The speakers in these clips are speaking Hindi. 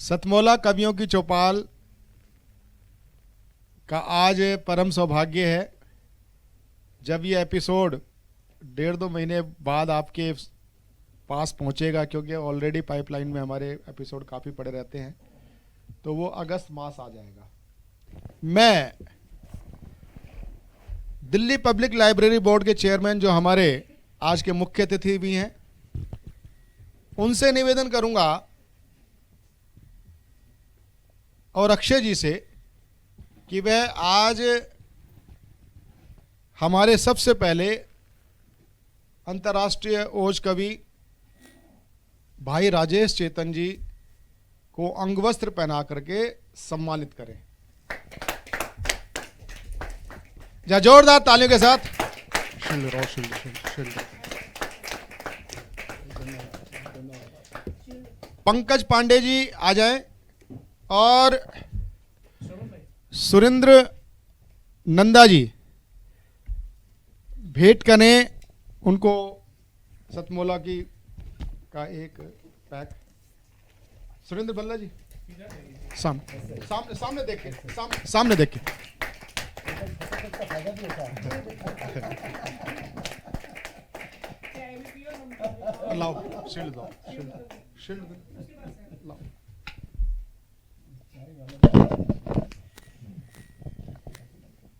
सतमोला कवियों की चौपाल का आज परम सौभाग्य है जब ये एपिसोड 1.5-2 महीने बाद आपके पास पहुंचेगा, क्योंकि ऑलरेडी पाइपलाइन में हमारे एपिसोड काफ़ी पड़े रहते हैं, तो वो अगस्त मास आ जाएगा। मैं दिल्ली पब्लिक लाइब्रेरी बोर्ड के चेयरमैन, जो हमारे आज के मुख्य अतिथि भी हैं, उनसे निवेदन करूंगा और अक्षय जी से कि वह आज हमारे सबसे पहले अंतर्राष्ट्रीय ओज कवि भाई राजेश चेतन जी को अंगवस्त्र पहना करके सम्मानित करें। जा जोरदार तालियों के साथ। पंकज पांडे जी आ जाएं और सुरेंद्र नंदा जी भेंट करें उनको सतमोला की का एक पैक। सुरेंद्र बल्ला जी सामने देख के, सामने देख के। लाओ शील्ड दो, शील्ड लाओ।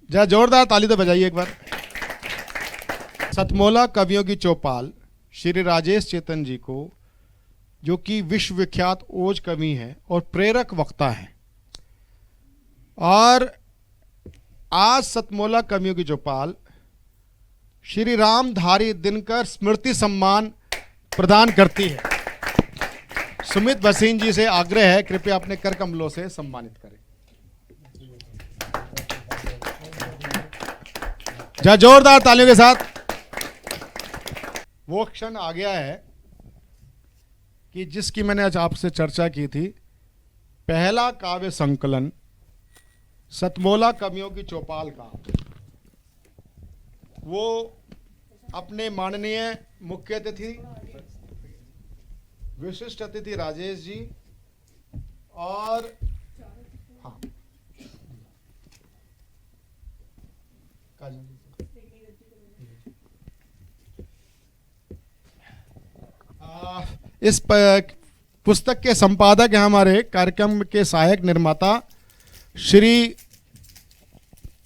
जरा जोरदार ताली तो बजाइए एक बार। सतमोला कवियों की चौपाल श्री राजेश चेतन जी को, जो कि विश्वविख्यात ओज कवि हैं और प्रेरक वक्ता हैं, और आज सतमोला कवियों की चौपाल श्री रामधारी दिनकर स्मृति सम्मान प्रदान करती है। सुमित भसीन जी से आग्रह है, कृपया अपने कर कमलों से सम्मानित करें। जा जोरदार तालियों के साथ। वो क्षण आ गया है कि जिसकी मैंने आज आपसे चर्चा की थी। पहला काव्य संकलन सतमोला कवियों की चौपाल का, वो अपने माननीय मुख्य अतिथि विशिष्ट अतिथि राजेश जी और इस पुस्तक के संपादक हैं हमारे कार्यक्रम के सहायक निर्माता श्री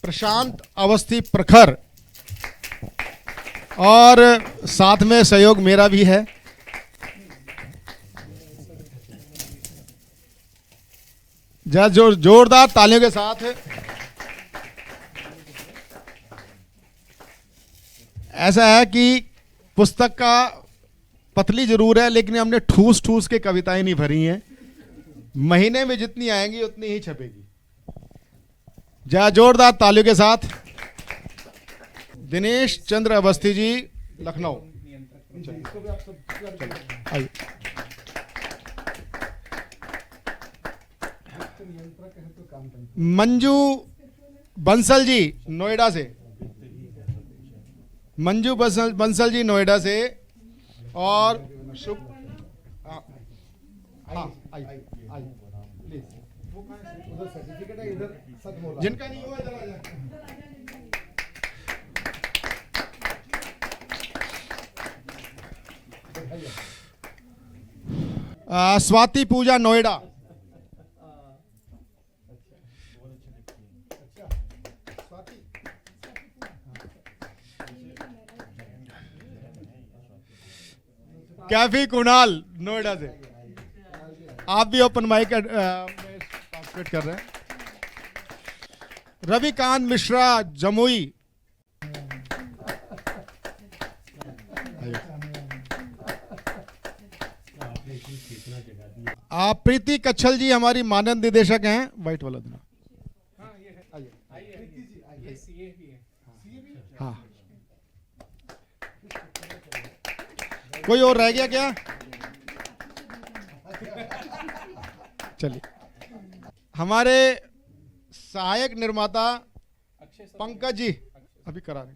प्रशांत अवस्थी प्रखर, और साथ में सहयोग मेरा भी है। जोरदार तालियों के साथ। ऐसा है कि पुस्तक का पतली जरूर है, लेकिन हमने ठूस ठूस के कविताएं नहीं भरी हैं। महीने में जितनी आएंगी उतनी ही छपेगी। जय जोरदार तालियों के साथ। दिनेश चंद्र अवस्थी जी, लखनऊ। आइए। मंजू बंसल जी नोएडा से, मंजू बंसल जी नोएडा से, और शुभ जिनका नहीं हुआ इधर आ जाए। स्वाति पूजा नोएडा। कैफी कुणाल नोएडा से, आप भी ओपन माइक पार्टिसिपेट कर रहे हैं। रविकांत मिश्रा जमुई। आप प्रीति कच्छल जी हमारी मानद निदेशक हैं, व्हाइट वाला देना। हाँ, कोई और रह गया क्या? चलिए, हमारे सहायक निर्माता पंकज जी अभी करा रहे।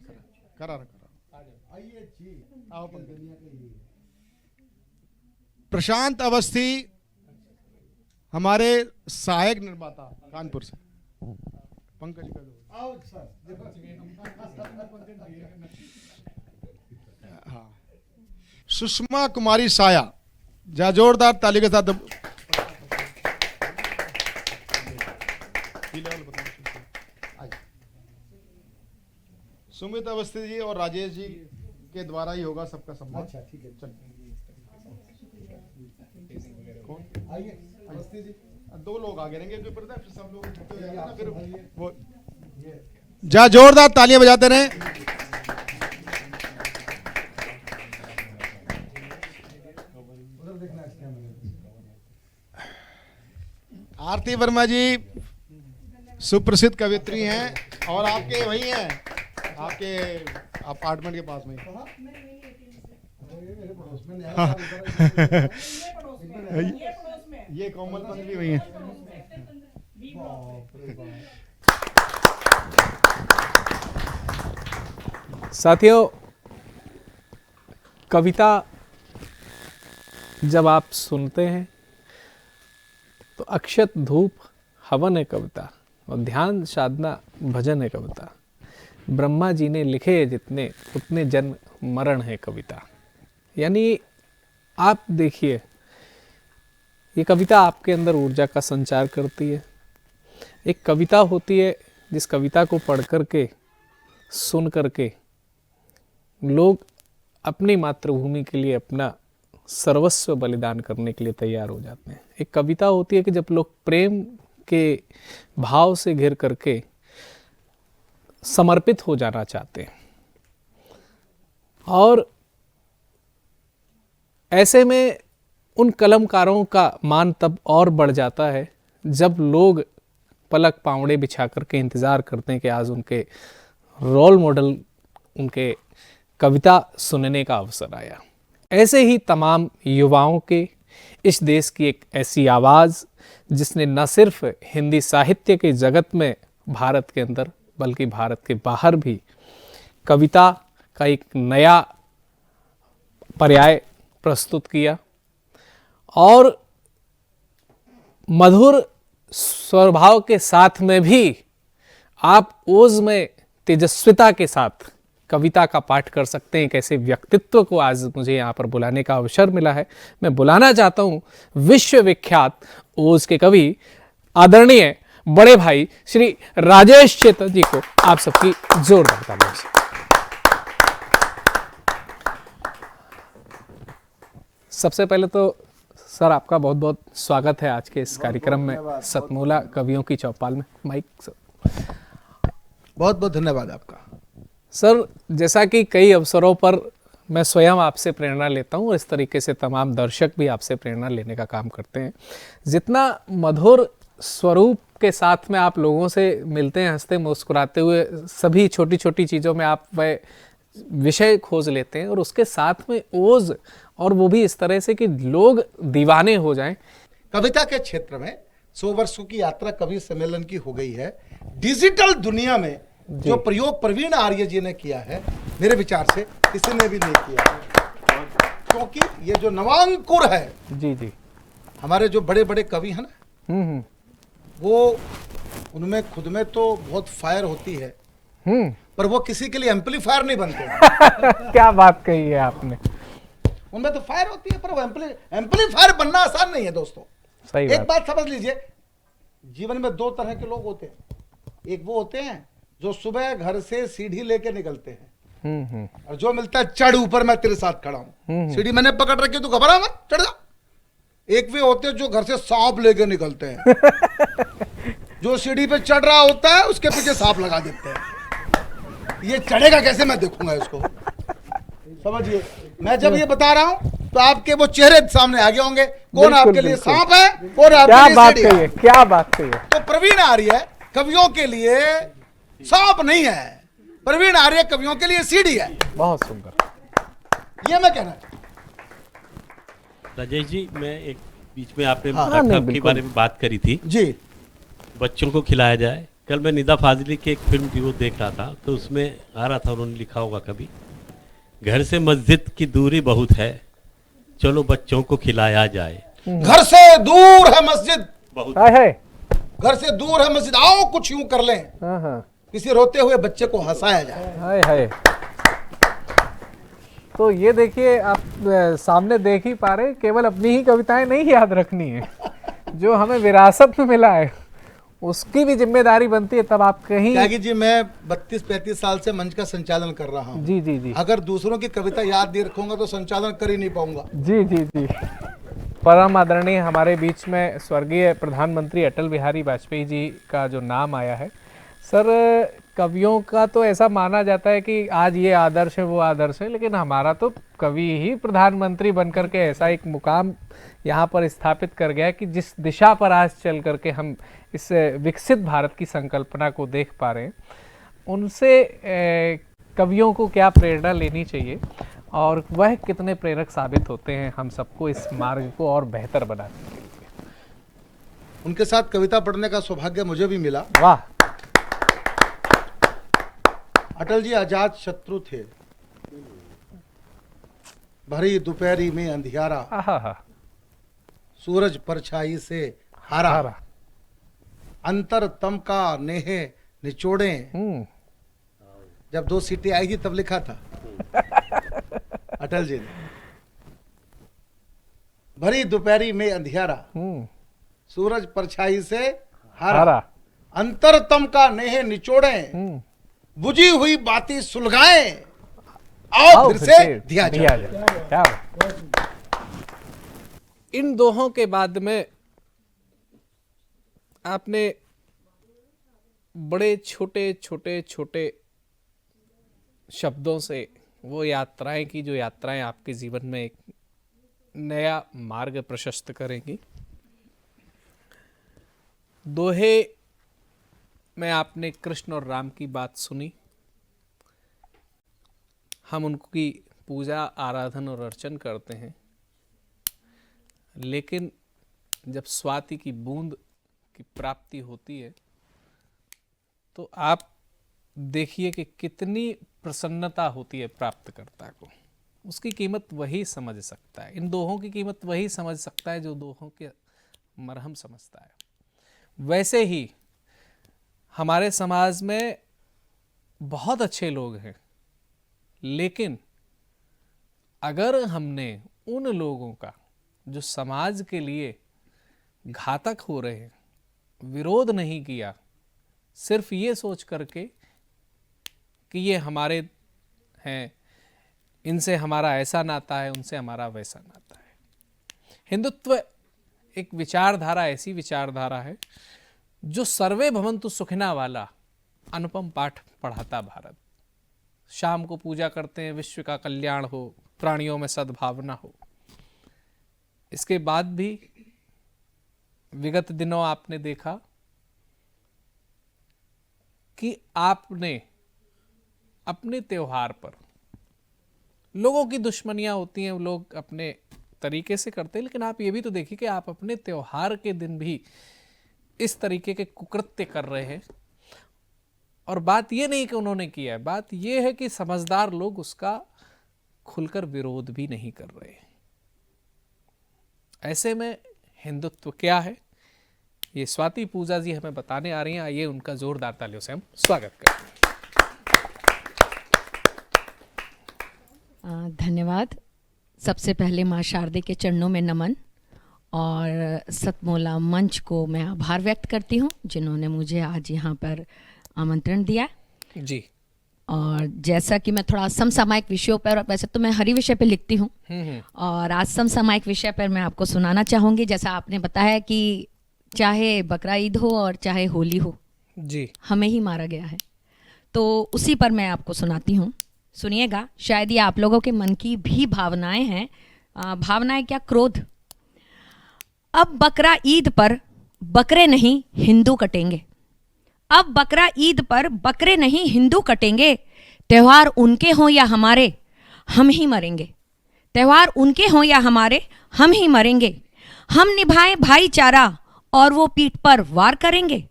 आओ पंकज। प्रशांत अवस्थी हमारे सहायक निर्माता कानपुर से पंकज का हाँ, सुषमा कुमारी साया, जा जोरदार ताली के साथ। सुमित अवस्थी जी और राजेश जी के द्वारा ही होगा सबका सम्मान। अच्छा ठीक है, कौन आइए? अवस्थी जी, दो लोग आगे रहेंगे फिर सब लोग फिर वो जा जोरदार तालियां बजाते रहे। आरती वर्मा जी सुप्रसिद्ध कवित्री हैं और आपके वही हैं, आपके अपार्टमेंट के पास में। ये कोमल पंत भी वही है। साथियों, कविता जब आप सुनते हैं तो अक्षत धूप हवन है कविता, और ध्यान साधना भजन है कविता। ब्रह्मा जी ने लिखे जितने उतने जन्म मरण है कविता। यानी आप देखिए, ये कविता आपके अंदर ऊर्जा का संचार करती है। एक कविता होती है जिस कविता को पढ़ करके सुन करके लोग अपनी मातृभूमि के लिए अपना सर्वस्व बलिदान करने के लिए तैयार हो जाते हैं। एक कविता होती है कि जब लोग प्रेम के भाव से घिर करके समर्पित हो जाना चाहते हैं, और ऐसे में उन कलमकारों का मान तब और बढ़ जाता है जब लोग पलक पावड़े बिछा करके इंतज़ार करते हैं कि आज उनके रोल मॉडल उनके कविता सुनने का अवसर आया। ऐसे ही तमाम युवाओं के इस देश की एक ऐसी आवाज़ जिसने न सिर्फ हिंदी साहित्य के जगत में भारत के अंदर बल्कि भारत के बाहर भी कविता का एक नया पर्याय प्रस्तुत किया, और मधुर स्वभाव के साथ में भी आप ओज में तेजस्विता के साथ कविता का पाठ कर सकते हैं। कैसे व्यक्तित्व को आज मुझे यहाँ पर बुलाने का अवसर मिला है। मैं बुलाना चाहता हूँ विश्वविख्यात ओज के कवि आदरणीय बड़े भाई श्री राजेश चेतन जी को आप सबकी जोरदार तालियों से। सबसे पहले तो सर आपका बहुत बहुत स्वागत है आज के इस कार्यक्रम में, सतमूला कवियों की चौपाल में। Mic sir. बहुत बहुत धन्यवाद आपका। सर, जैसा कि कई अवसरों पर मैं स्वयं आपसे प्रेरणा लेता हूँ और इस तरीके से तमाम दर्शक भी आपसे प्रेरणा लेने का काम करते हैं। जितना मधुर स्वरूप के साथ में आप लोगों से मिलते हैं, हंसते मुस्कुराते हुए, सभी छोटी छोटी चीज़ों में आप वह विषय खोज लेते हैं, और उसके साथ में ओज, और वो भी इस तरह से कि लोग दीवाने हो जाएं। कविता के क्षेत्र में 100 वर्षों की यात्रा कवि सम्मेलन की हो गई है। डिजिटल दुनिया में जो प्रयोग प्रवीण आर्य जी ने किया है, मेरे विचार से किसी ने भी नहीं किया है, क्योंकि ये जो नवांकुर है, जी जी, हमारे जो बड़े बड़े कवि हैं ना, वो उनमें खुद में तो बहुत फायर होती है, पर वो किसी के लिए एम्पलीफायर नहीं बनते। क्या बात कही है आपने। उनमें तो फायर होती है, पर वो एम्पलीफायर बनना आसान नहीं है दोस्तों। सही एक बात समझ लीजिए, जीवन में दो तरह के लोग होते हैं। एक वो होते हैं जो सुबह घर से सीढ़ी लेके निकलते हैं, और जो मिलता है चढ़ ऊपर, मैं तेरे साथ खड़ा हूं, सीढ़ी मैंने पकड़ रखी, तू घबरा मत, चढ़ जा। एक वे होते हैं जो घर से सांप लेके निकलते हैं, जो सीढ़ी पे चढ़ रहा होता है उसके पीछे सांप लगा देते हैं। ये चढ़ेगा कैसे, मैं देखूंगा इसको। समझिए, मैं जब ये बता रहा हूं तो आपके वो चेहरे सामने आगे होंगे, कौन आपके लिए सांप है, कौन आपके लिए सीढ़ी है। क्या बात कही है। तो प्रवीण आर्य कवियों के लिए सांप नहीं है, प्रवीण आर्य कवियों के लिए सीढ़ी है। बहुत सुंदर, ये मैं कहना चाहता हूं। राजेश जी, मैं एक बीच में आपने नाटक के बारे में बात करी थी जी, बच्चों को खिलाया जाए। कल मैं निदा फाजिली की एक फिल्म थी वो देख रहा था, तो उसमें आ रहा था, उन्होंने लिखा होगा कभी, घर से मस्जिद की दूरी बहुत है, चलो बच्चों को खिलाया जाए। घर से दूर है मस्जिद, बहुत हाय हाय। घर से दूर है मस्जिद, आओ कुछ यूं कर लें, हाँ हाँ। किसी रोते हुए बच्चे को हंसाया जाए। हाय हाय। तो ये देखिए आप सामने देख ही पा रहे हैं, केवल अपनी ही कविताएं नहीं याद रखनी है, जो हमें विरासत में मिला है उसकी भी जिम्मेदारी बनती है। तब आप कहीं त्यागी जी, मैं 32-35 साल से मंच का संचालन कर रहा हूँ। जी जी जी अगर दूसरों की कविता याद नहीं रखूंगा तो संचालन कर ही नहीं पाऊंगा। जी जी जी। परम आदरणीय हमारे बीच में स्वर्गीय प्रधानमंत्री अटल बिहारी वाजपेयी जी का जो नाम आया है, सर कवियों का तो ऐसा माना जाता है कि आज ये आदर्श है वो आदर्श है, लेकिन हमारा तो कवि ही प्रधानमंत्री बनकर के ऐसा एक मुकाम यहाँ पर स्थापित कर गया है कि जिस दिशा पर आज चल करके हम इस विकसित भारत की संकल्पना को देख पा रहे हैं, उनसे कवियों को क्या प्रेरणा लेनी चाहिए और वह कितने प्रेरक साबित होते हैं हम सबको इस मार्ग को और बेहतर बनाने के लिए। उनके साथ कविता पढ़ने का सौभाग्य मुझे भी मिला। वाह। अटल जी अजात शत्रु थे, भरी दोपहरी में अंधियारा, आहा। सूरज परछाई से हारा, हारा। अंतर तम का नेह निचोड़े। जब 2 सीटें आई थी तब लिखा था अटल जी ने, भरी दोपहरी में अंधियारा, सूरज परछाई से हारा, अंतर तम का नेह निचोड़े, बुझी हुई बातें सुलगाएं, आओ फिर से दिया जाए। क्या इन दोहों के बाद में आपने बड़े छोटे छोटे छोटे शब्दों से वो यात्राएं की जो यात्राएं आपके जीवन में एक नया मार्ग प्रशस्त करेंगी। दोहे में आपने कृष्ण और राम की बात सुनी, हम उनकी पूजा आराधन और अर्चन करते हैं, लेकिन जब स्वाति की बूंद की प्राप्ति होती है तो आप देखिए कि कितनी प्रसन्नता होती है प्राप्तकर्ता को। उसकी कीमत वही समझ सकता है, इन दोहों की कीमत वही समझ सकता है जो दोहों के मरहम समझता है। वैसे ही हमारे समाज में बहुत अच्छे लोग हैं, लेकिन अगर हमने उन लोगों का जो समाज के लिए घातक हो रहे हैं विरोध नहीं किया, सिर्फ ये सोच करके कि ये हमारे हैं, इनसे हमारा ऐसा नाता है, उनसे हमारा वैसा नाता है। हिंदुत्व एक विचारधारा, ऐसी विचारधारा है जो सर्वे भवन्तु सुखिना वाला अनुपम पाठ पढ़ाता भारत। शाम को पूजा करते हैं विश्व का कल्याण हो, प्राणियों में सद्भावना हो। इसके बाद भी विगत दिनों आपने देखा कि आपने अपने त्योहार पर, लोगों की दुश्मनियां होती हैं, लोग अपने तरीके से करते हैं, लेकिन आप ये भी तो देखिए कि आप अपने त्योहार के दिन भी इस तरीके के कुकृत्य कर रहे हैं। और बात ये नहीं कि उन्होंने किया है, बात ये है कि समझदार लोग उसका खुलकर विरोध भी नहीं कर रहे हैं। ऐसे में हिंदुत्व क्या है, ये स्वाति पूजा जी हमें बताने आ रही हैं। आइए उनका जोरदार तालियों से हम स्वागत करते हैं। धन्यवाद। सबसे पहले माँ शारदे के चरणों में नमन और सतमोला मंच को मैं आभार व्यक्त करती हूँ जिन्होंने मुझे आज यहाँ पर आमंत्रण दिया जी। और जैसा कि मैं थोड़ा समसामयिक विषयों पर, वैसे तो मैं हर विषय पर लिखती हूँ और आज समसामयिक विषय पर मैं आपको सुनाना चाहूँगी। जैसा आपने बताया कि चाहे बकरा ईद हो और चाहे होली हो जी, हमें ही मारा गया है, तो उसी पर मैं आपको सुनाती हूँ। सुनिएगा, शायद ये आप लोगों के मन की भी भावनाएं हैं। भावनाएं क्या, क्रोध। अब बकरा ईद पर बकरे नहीं हिंदू कटेंगे, अब बकरा ईद पर बकरे नहीं हिंदू कटेंगे। त्यौहार उनके हों या हमारे, हम ही मरेंगे। त्यौहार उनके हों या हमारे, हम ही मरेंगे। हम निभाएं भाईचारा और वो पीठ पर वार करेंगे।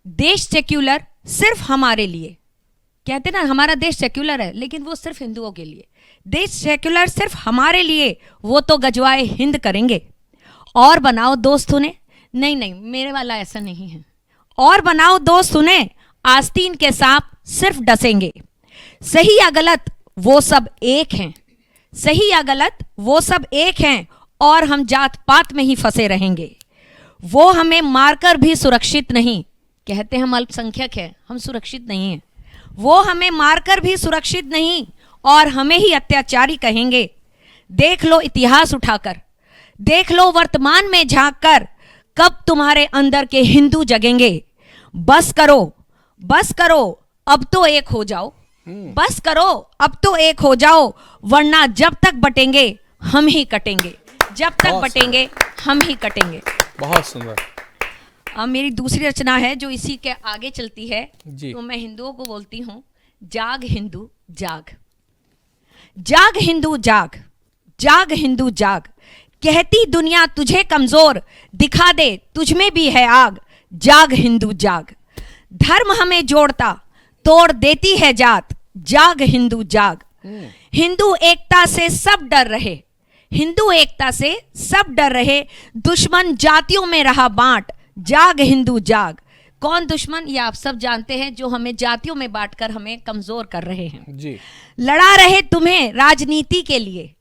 देश सेक्युलर सिर्फ हमारे लिए, कहते ना हमारा देश सेक्युलर है, लेकिन वो सिर्फ हिंदुओं के लिए। देश सेक्युलर सिर्फ हमारे लिए, वो तो गजवाए हिंद करेंगे। और बनाओ दोस्त उन्हें नहीं नहीं, मेरे वाला ऐसा नहीं है। और बनाओ दो सुने, आस्तीन के सांप सिर्फ डसेंगे। सही या गलत वो सब एक हैं, सही या गलत वो सब एक हैं, और हम जात पात में ही फंसे रहेंगे। वो हमें मारकर भी सुरक्षित नहीं, कहते हम अल्पसंख्यक हैं, हम सुरक्षित नहीं हैं। वो हमें मारकर भी सुरक्षित नहीं, और हमें ही अत्याचारी कहेंगे। देख लो इतिहास उठाकर, देख लो वर्तमान में झांक कर, कब तुम्हारे अंदर के हिंदू जगेंगे। बस करो, बस करो, अब तो एक हो जाओ, बस करो, अब तो एक हो जाओ, वरना जब तक बटेंगे हम ही कटेंगे, जब तक बटेंगे हम ही कटेंगे। बहुत सुंदर। अब मेरी दूसरी रचना है जो इसी के आगे चलती है जी। तो मैं हिंदुओं को बोलती हूँ, जाग हिंदू जाग, जाग हिंदू जाग, जाग हिंदू जाग। कहती दुनिया तुझे कमजोर, दिखा दे तुझ में भी है आग, जाग हिंदू जाग। धर्म हमें जोड़ता तोड़ देती है जात, जाग हिंदू जाग। हिंदू एकता से सब डर रहे, हिंदू एकता से सब डर रहे, दुश्मन जातियों में रहा बांट, जाग हिंदू जाग। कौन दुश्मन, ये आप सब जानते हैं, जो हमें जातियों में बांटकर हमें कमजोर कर रहे हैं। जी। लड़ा रहे तुम्हें राजनीति के लिए,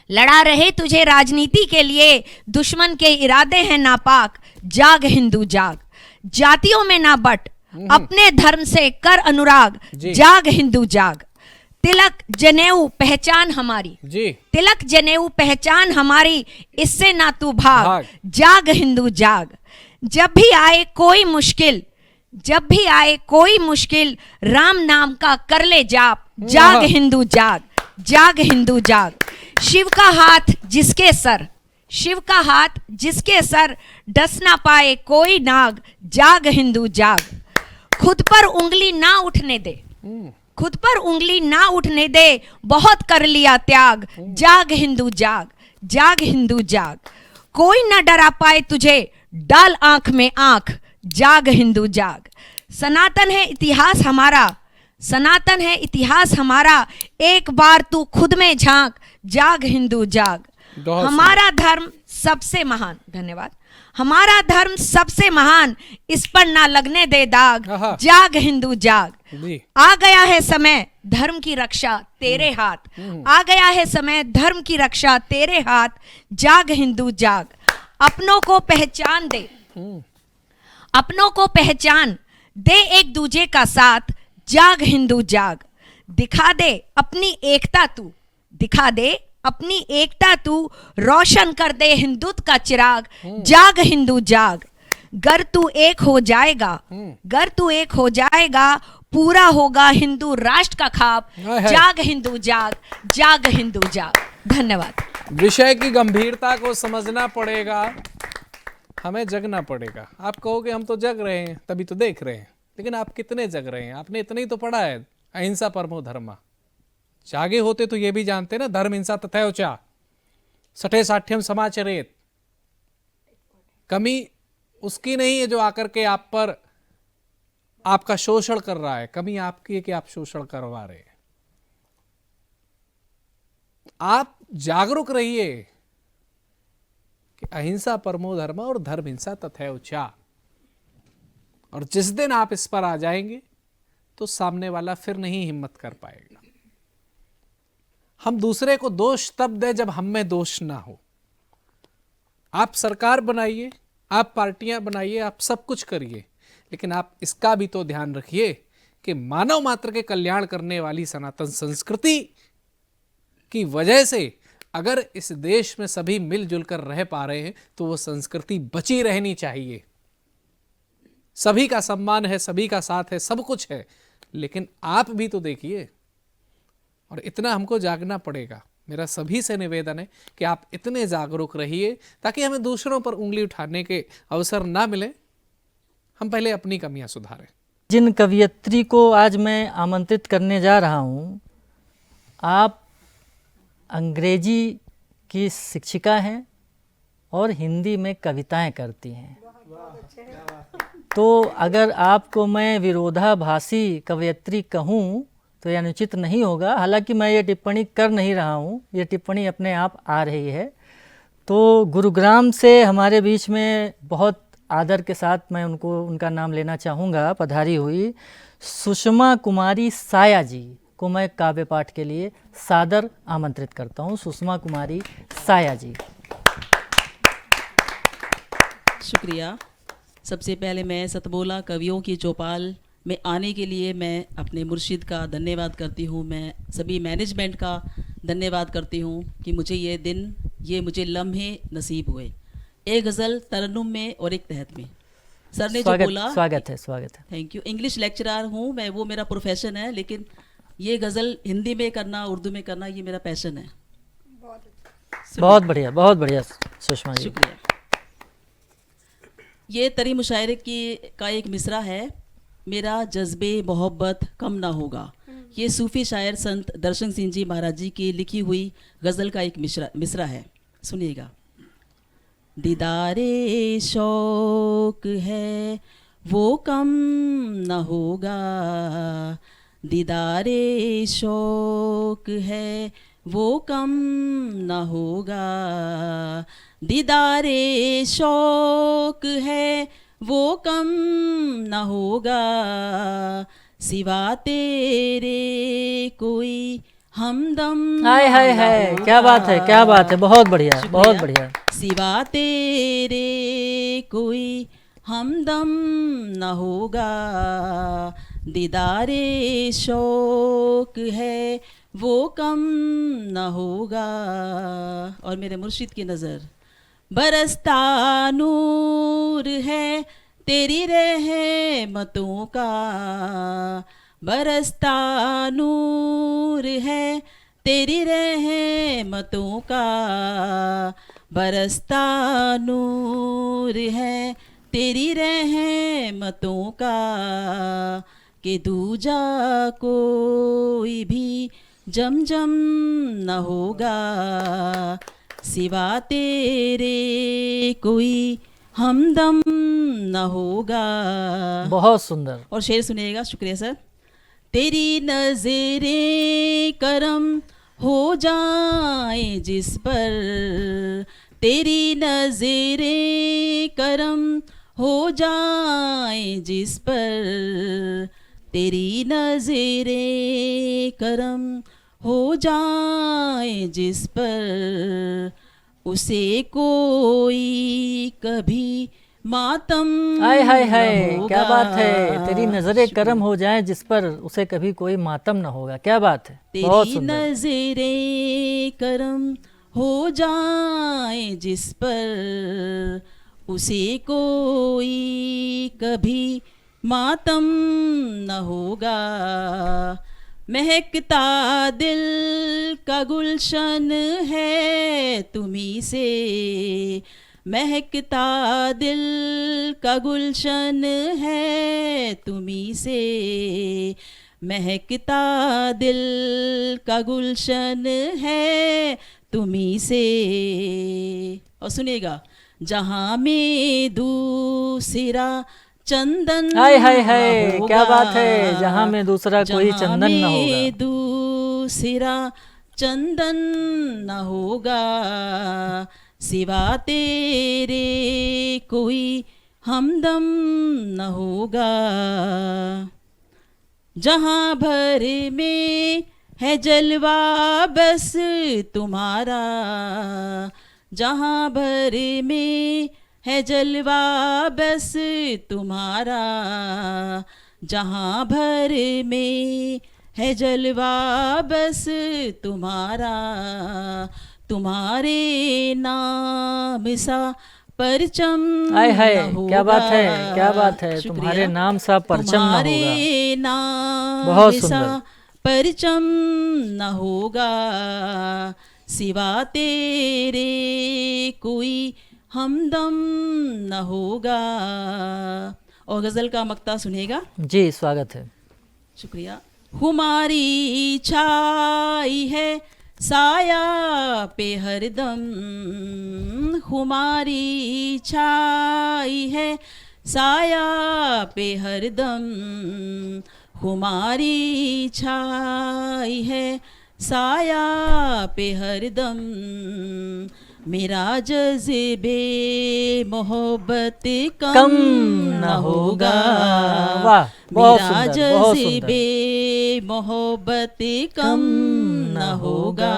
लड़ा रहे तुझे राजनीति के लिए, दुश्मन के इरादे हैं नापाक, जाग हिंदू जाग। जातियों में ना बट, अपने धर्म से कर अनुराग, जाग हिंदू जाग। तिलक जनेऊ पहचान हमारी, जी। तिलक जनेऊ पहचान हमारी, इससे ना तू भाग, जाग हिंदू जाग। जब भी आए कोई मुश्किल, जब भी आए कोई मुश्किल, राम नाम का कर ले जाप, जाग हिंदू जाग, जाग हिंदू जाग। शिव का हाथ जिसके सर, शिव का हाथ जिसके सर, डस ना पाए कोई नाग, जाग हिंदू जाग। खुद पर उंगली ना उठने दे, खुद पर उंगली ना उठने दे, बहुत कर लिया त्याग, जाग हिंदू जाग, जाग हिंदू जाग। कोई ना डरा पाए तुझे, डाल आंख में आंख, जाग हिंदू जाग। सनातन है इतिहास हमारा, सनातन है इतिहास हमारा, एक बार तू खुद में झांक, जाग हिंदू जाग। हमारा धर्म सबसे महान, धन्यवाद, हमारा धर्म सबसे महान, इस पर ना लगने दे दाग, जाग हिंदू जाग। आ गया है समय धर्म की रक्षा तेरे हाथ, आ गया है समय धर्म की रक्षा तेरे हाथ, जाग हिंदू जाग। अपनों को पहचान दे, अपनों को पहचान दे, एक दूजे का साथ, जाग हिंदू जाग। दिखा दे अपनी एकता तू, दिखा दे अपनी एकता तू, रोशन कर दे हिंदुत्व का चिराग, जाग हिंदू जाग। गर तू एक हो जाएगा, गर तू एक हो जाएगा, पूरा होगा हिंदू राष्ट्र का ख्वाब, जाग हिंदू जाग, जाग हिंदू जाग। धन्यवाद। विषय की गंभीरता को समझना पड़ेगा, हमें जगना पड़ेगा। आप कहोगे हम तो जग रहे हैं, तभी तो देख रहे हैं, लेकिन आप कितने जग रहे हैं? आपने इतना ही तो पढ़ा है, अहिंसा परमो धर्मा। जागे होते तो ये भी जानते ना, धर्म हिंसा तथैवचा, सठे साठ्यम समाचरेत। कमी उसकी नहीं है जो आकर के आप पर आपका शोषण कर रहा है, कमी आपकी है कि आप शोषण करवा रहे हैं। आप जागरूक रहिए कि अहिंसा परमो धर्म और धर्म हिंसा तथैवचा। और जिस दिन आप इस पर आ जाएंगे तो सामने वाला फिर नहीं हिम्मत कर पाएगा। हम दूसरे को दोष तब दें जब हम में दोष ना हो। आप सरकार बनाइए, आप पार्टियां बनाइए, आप सब कुछ करिए, लेकिन आप इसका भी तो ध्यान रखिए कि मानव मात्र के कल्याण करने वाली सनातन संस्कृति की वजह से अगर इस देश में सभी मिलजुल कर रह पा रहे हैं तो वो संस्कृति बची रहनी चाहिए। सभी का सम्मान है, सभी का साथ है, सब कुछ है, लेकिन आप भी तो देखिए। और इतना हमको जागना पड़ेगा। मेरा सभी से निवेदन है कि आप इतने जागरूक रहिए ताकि हमें दूसरों पर उंगली उठाने के अवसर ना मिले। हम पहले अपनी कमियां सुधारें। जिन कवयित्री को आज मैं आमंत्रित करने जा रहा हूं, आप अंग्रेजी की शिक्षिका हैं और हिंदी में कविताएं करती हैं। तो अगर आपको मैं विरोधाभासी कवयित्री कहूं तो यह अनुचित नहीं होगा। हालांकि मैं ये टिप्पणी कर नहीं रहा हूँ, ये टिप्पणी अपने आप आ रही है। तो गुरुग्राम से हमारे बीच में बहुत आदर के साथ मैं उनका नाम लेना चाहूँगा, पधारी हुई सुषमा कुमारी साया जी को मैं काव्य पाठ के लिए सादर आमंत्रित करता हूँ। सुषमा कुमारी साया जी। शुक्रिया। सबसे पहले मैं सतबोला कवियों की चौपाल में आने के लिए मैं अपने मुर्शिद का धन्यवाद करती हूँ। मैं सभी मैनेजमेंट का धन्यवाद करती हूँ कि मुझे ये दिन, ये मुझे लम्हे नसीब हुए। एक गज़ल तरन्नुम में और एक तहत में। सर ने जो बोला, स्वागत है। Thank you. इंग्लिश लेक्चरर हूँ मैं, वो मेरा प्रोफेशन है, लेकिन ये गज़ल हिंदी में करना, उर्दू में करना, ये मेरा पैशन है। बहुत बढ़िया सुषमा जी। शुक्रिया। ये तरी मुशायरे का एक मिसरा है, मेरा जज्बे मोहब्बत कम ना होगा। ये सूफ़ी शायर संत दर्शन सिंह जी महाराज जी की लिखी हुई गज़ल का एक मिसरा है, सुनिएगा। दीदारे शौक है वो कम न होगा, दीदारे शौक है वो कम न होगा, दीदारे शौक है वो कम न होगा, सिवा तेरे कोई हमदम। हाय हाय हाय, क्या बात है, बहुत बढ़िया। सिवा तेरे कोई हमदम न होगा, दीदारे शौक है वो कम न होगा। और मेरे मुर्शिद की नज़र, बरसता नूर है तेरी रहमतों का, बरसता नूर है तेरी रहमतों का, बरसता नूर है तेरी रहमतों का, कि दूजा कोई भी जमजम न होगा, सिवा तेरे कोई हमदम न होगा। बहुत सुंदर। और शेर सुनिएगा। शुक्रिया सर। तेरी नज़रें करम हो जाए जिस पर, तेरी नज़रें करम हो जाए जिस पर, तेरी नज़रें करम हो जाए जिस पर, उसे कोई कभी मातम। हाय हाय हाय, क्या बात है। तेरी नजरें करम हो जाए जिस पर, उसे कभी कोई मातम न होगा। क्या बात है, बहुत तेरी सुंदर। नजरें करम हो जाए जिस पर, उसे कोई कभी मातम न होगा, महकता दिल का गुलशन है तुम्ही से, महकता दिल का गुलशन है तुम्ही से, महकता दिल का गुलशन है तुम्ही से। और सुनिएगा, जहाँ में दूसरा चंदन। हाय हाय हाय, क्या बात है। जहाँ में दूसरा कोई चंदन न होगा, दूसरा चंदन न होगा, सिवा तेरे कोई हमदम न होगा। जहाँ भर में है जलवा बस तुम्हारा, जहाँ भर में है जलवा बस तुम्हारा, जहाँ भर में है जलवा बस तुम्हारा, तुम्हारे नाम सा परचम। हाय हाय, क्या बात है, क्या बात है। तुम्हारे नाम सा परचम न होगा, तुम्हारे नाम बहुत सा सुंदर। परचम न होगा, सिवा तेरे कोई हमदम न होगा। और गज़ल का मक्ता सुनिएगा। जी, स्वागत है। शुक्रिया। हमारी छाई है साया पे हरदम, हमारी छाई है साया पे हरदम, हमारी छाई है साया पे हरदम, मेरा जज़्बे मोहब्बत कम कम न न होगा। वाह, बहुत मेरा सुंदर, बहुत सुंदर। जज़्बे मोहब्बत कम न होगा।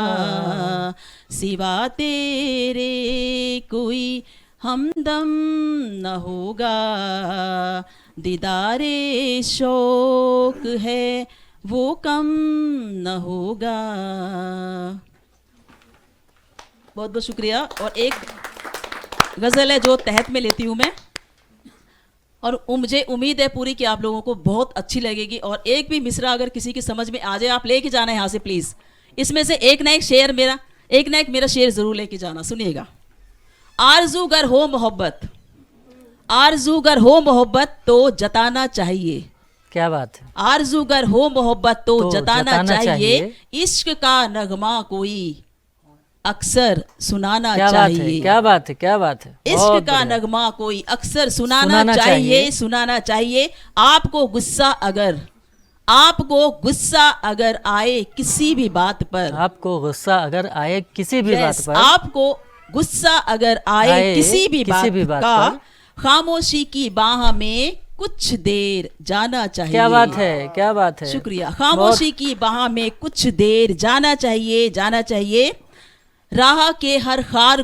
सिवा तेरे कोई हमदम न होगा। दीदारे शौक है वो कम न होगा। बहुत बहुत शुक्रिया। और एक गज़ल है जो तहत में लेती हूँ मैं, और मुझे उम्मीद है पूरी कि आप लोगों को बहुत अच्छी लगेगी। और एक भी मिसरा अगर किसी की समझ में आ जाए, आप लेके जाना है यहाँ से प्लीज़। इसमें से एक ना एक मेरा शेर ज़रूर लेके जाना। सुनिएगा। आरज़ूगर हो मोहब्बत, आरज़ूगर हो मोहब्बत तो जताना चाहिए। क्या बात है। आरज़ूगर हो मोहब्बत तो तो जताना जताना चाहिए। चाहिए। इश्क का नगमा कोई अक्सर सुनाना क्या बात है, चाहिए। क्या बात है, क्या बात है। इश्क बहुत का बढ़िया। नगमा कोई अक्सर सुनाना सुनाना चाहिए, चाहिए। सुनाना चाहिए। आपको गुस्सा अगर आए किसी भी बात पर, आपको गुस्सा अगर आए किसी भी बात Yes, पर, आपको गुस्सा अगर आए आए किसी भी बात का, पर, खामोशी की बाह में कुछ देर जाना चाहिए। क्या बात है, क्या बात है। शुक्रिया। खामोशी की बाह में कुछ देर जाना चाहिए, जाना चाहिए। राह के हर खार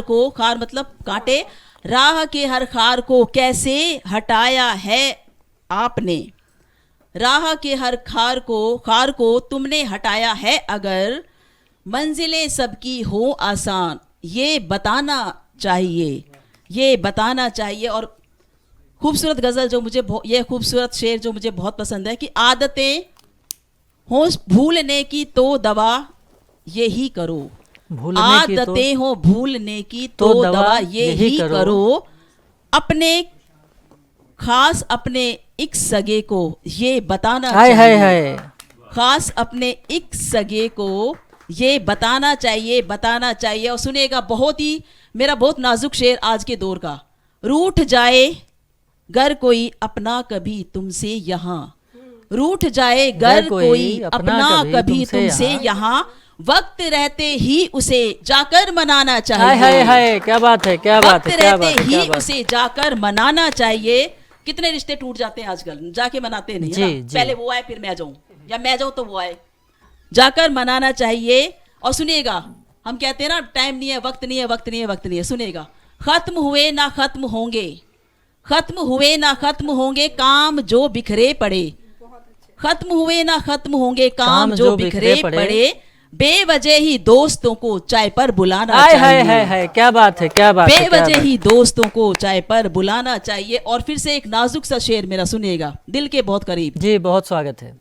को, खार मतलब कांटे, राह के हर खार को कैसे हटाया है आपने। राह के हर खार को तुमने हटाया है अगर, मंजिलें सबकी हो आसान ये बताना चाहिए, ये बताना चाहिए। और खूबसूरत गज़ल जो मुझे ये खूबसूरत शेर जो मुझे बहुत पसंद है कि आदतें हो भूलने की तो दवा यही करो। भूलने की तो आदतें हो भूलने की तो दवा यही करो। अपने खास अपने एक सगे को ये बताना हाय हाय चाहिए। हाय। खास अपने एक सगे को ये बताना चाहिए, बताना चाहिए। और सुनिएगा, बहुत ही मेरा बहुत नाजुक शेर आज के दौर का। रूठ जाए गर कोई अपना कभी तुमसे यहाँ, रूठ जाए गर कोई अपना कभी तुमसे यहाँ, वक्त रहते ही उसे जाकर मनाना चाहिए। हाय हाय हाय, क्या बात है, क्या बात वक्त है, क्या रहते बात है, ही क्या बात है। उसे जाकर मनाना चाहिए। कितने रिश्ते टूट जाते हैं आजकल, जाके मनाते नहीं है जी, ना। जी। पहले वो आए फिर मैं जाऊं, या मैं जाऊं तो वो आए। जाकर मनाना चाहिए। और सुनिएगा, हम कहते हैं ना टाइम नहीं है, वक्त नहीं है, वक्त नहीं है, वक्त नहीं है। सुनिएगा, खत्म हुए ना खत्म होंगे, खत्म हुए ना खत्म होंगे काम जो बिखरे पड़े, खत्म हुए ना खत्म होंगे काम जो बिखरे पड़े। बेवजह ही दोस्तों को चाय पर बुलाना हाय हाय चाहिए। हाय हाय, क्या बात है, क्या बात है, क्या बेवजह बात ही दोस्तों को चाय पर बुलाना चाहिए। और फिर से एक नाजुक सा शेर मेरा सुनिएगा, दिल के बहुत करीब। है। जी, बहुत स्वागत है।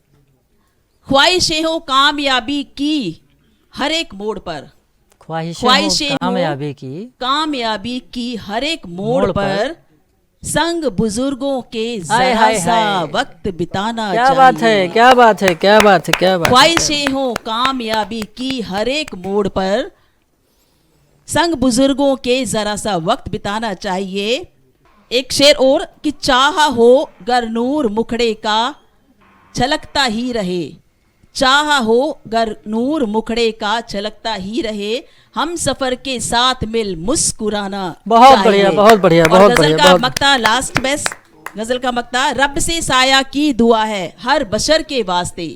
ख्वाहिशें हो कामयाबी की हर एक मोड़ पर, ख्वाहिशें हो कामयाबी की हर एक मोड़ पर, संग बुजुर्गों के हाय जरा हाय सा हाय। वक्त बिताना क्या चाहिए। बात है, क्या बात है, क्या बात है, क्या बात है। ख्वाहिशें हो कामयाबी की हर एक मोड़ पर, संग बुजुर्गों के जरा सा वक्त बिताना चाहिए। एक शेर और कि चाह हो गर नूर मुखड़े का छलकता ही रहे, चाह हो गर नूर मुखड़े का छलकता ही रहे, हम सफर के साथ मिल मुस्कुराना बहुत चाहिए। बढ़िया, बहुत बढ़िया, और बहुत गजल बढ़िया, का बहुत मक्ता लास्ट बेस्ट गजल का मक्ता, रब से साया की दुआ है हर बशर के वास्ते,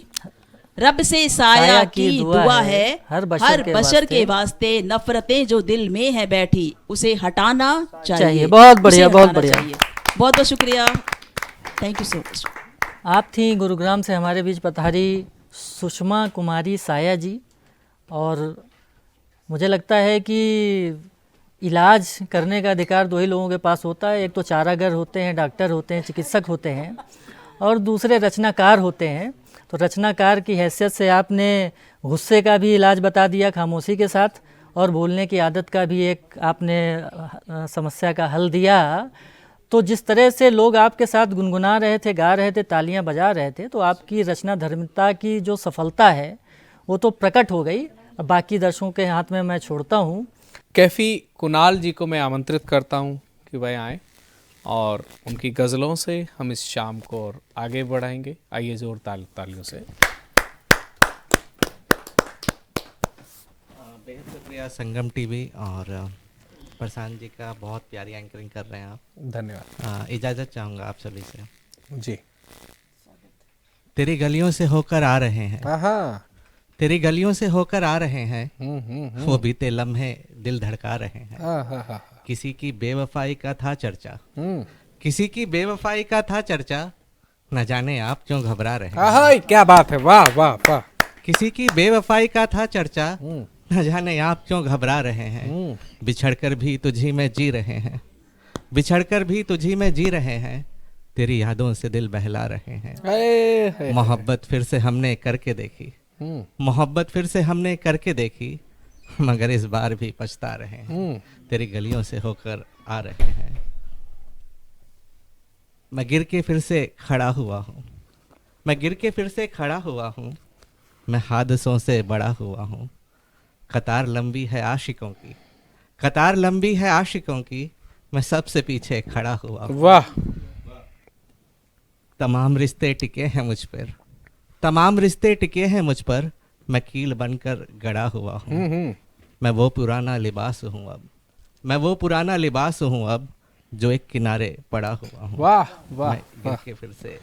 रब से साया की दुआ है हर बशर के वास्ते, नफरतें जो दिल में है बैठी उसे हटाना चाहिए। बहुत बढ़िया, उसे बहुत हटाना बढ़िया। चाहिए। बहुत बहुत शुक्रिया, थैंक यू सो मच। आप थी गुरुग्राम से हमारे बीच पधारी सुषमा कुमारी साया जी। और मुझे लगता है कि इलाज करने का अधिकार दो ही लोगों के पास होता है, एक तो चारागर होते हैं, डॉक्टर होते हैं, चिकित्सक होते हैं, और दूसरे रचनाकार होते हैं। तो रचनाकार की हैसियत से आपने गुस्से का भी इलाज बता दिया खामोशी के साथ, और बोलने की आदत का भी एक आपने समस्या का हल दिया। तो जिस तरह से लोग आपके साथ गुनगुना रहे थे, गा रहे थे, तालियां बजा रहे थे, तो आपकी रचना धर्मिता की जो सफलता है वो तो प्रकट हो गई। अब बाकी दर्शकों के हाथ में मैं छोड़ता हूँ। कैफ़ी कुणाल जी को मैं आमंत्रित करता हूँ कि वह आएँ और उनकी गज़लों से हम इस शाम को और आगे बढ़ाएंगे। आइए जोर तालियों से। संगम टीवी और प्रशांत जी का बहुत प्यारी एंकरिंग कर रहे हैं आप। धन्यवाद इजाज़त चाहूँगा आप सभी से। जी। तेरी गलियों से होकर आ रहे हैं, हाँ। तेरी गलियों से होकर आ रहे हैं, वो बीते लम्हे दिल धड़का रहे हैं। हाँ। किसी की बेवफाई का था चर्चा, किसी की बेवफाई का था चर्चा, न जाने आप क्यों घबरा रहे हैं। हाँ, क्या बात है, वाह वाह वाह। किसी की बेवफाई का था चर्चा, न जाने आप क्यों घबरा रहे हैं। बिछड़कर भी तुझी में जी रहे हैं, बिछड़कर भी तुझी में जी रहे हैं, तेरी यादों से दिल बहला रहे हैं। मोहब्बत फिर से हमने करके देखी, मोहब्बत फिर से हमने करके देखी, मगर इस बार भी पछता रहे हैं, तेरी गलियों से होकर आ रहे हैं। मैं गिर के फिर से खड़ा हुआ हूँ, मैं गिर के फिर से खड़ा हुआ हूँ, मैं हादसों से बड़ा हुआ हूँ। कतार लंबी है आशिकों की, कतार लंबी है आशिकों की, मैं सबसे पीछे खड़ा हुआ हूँ। वाह। तमाम रिश्ते टिके हैं मुझ पर, तमाम रिश्ते टिके हैं मुझ पर, मैं कील बनकर गड़ा हुआ हूँ। मैं वो पुराना लिबास हूँ अब, मैं वो पुराना लिबास हूँ अब, जो एक किनारे पड़ा हुआ हूँ। वाह वाह। मैं गिर के फिर से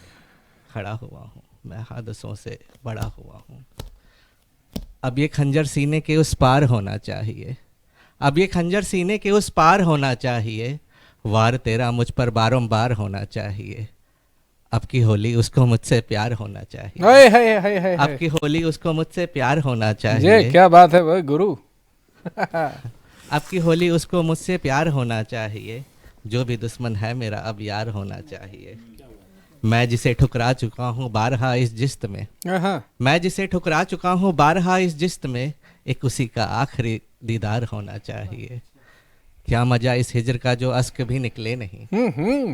खड़ा हुआ हूँ, मैं हादसों से बड़ा हुआ हूँ। अब ये खंजर सीने के उस पार होना चाहिए, अब ये खंजर सीने के उस पार होना चाहिए, वार तेरा मुझ पर बारंबार होना चाहिए। अब की होली उसको मुझसे प्यार होना चाहिए, हाय हाय हाय हाय। अब की होली उसको मुझसे प्यार होना चाहिए। ये क्या बात है भाई गुरु। अब की होली उसको मुझसे प्यार होना चाहिए, जो भी दुश्मन है मेरा अब यार होना चाहिए। मैं जिसे ठुकरा चुका हूँ बारहा इस जिस्त में, मैं जिसे ठुकरा चुका हूँ बारहा इस जिस्त में, एक उसी का आखिरी दीदार होना चाहिए। क्या मजा इस हिजर का जो अश्क भी निकले नहीं,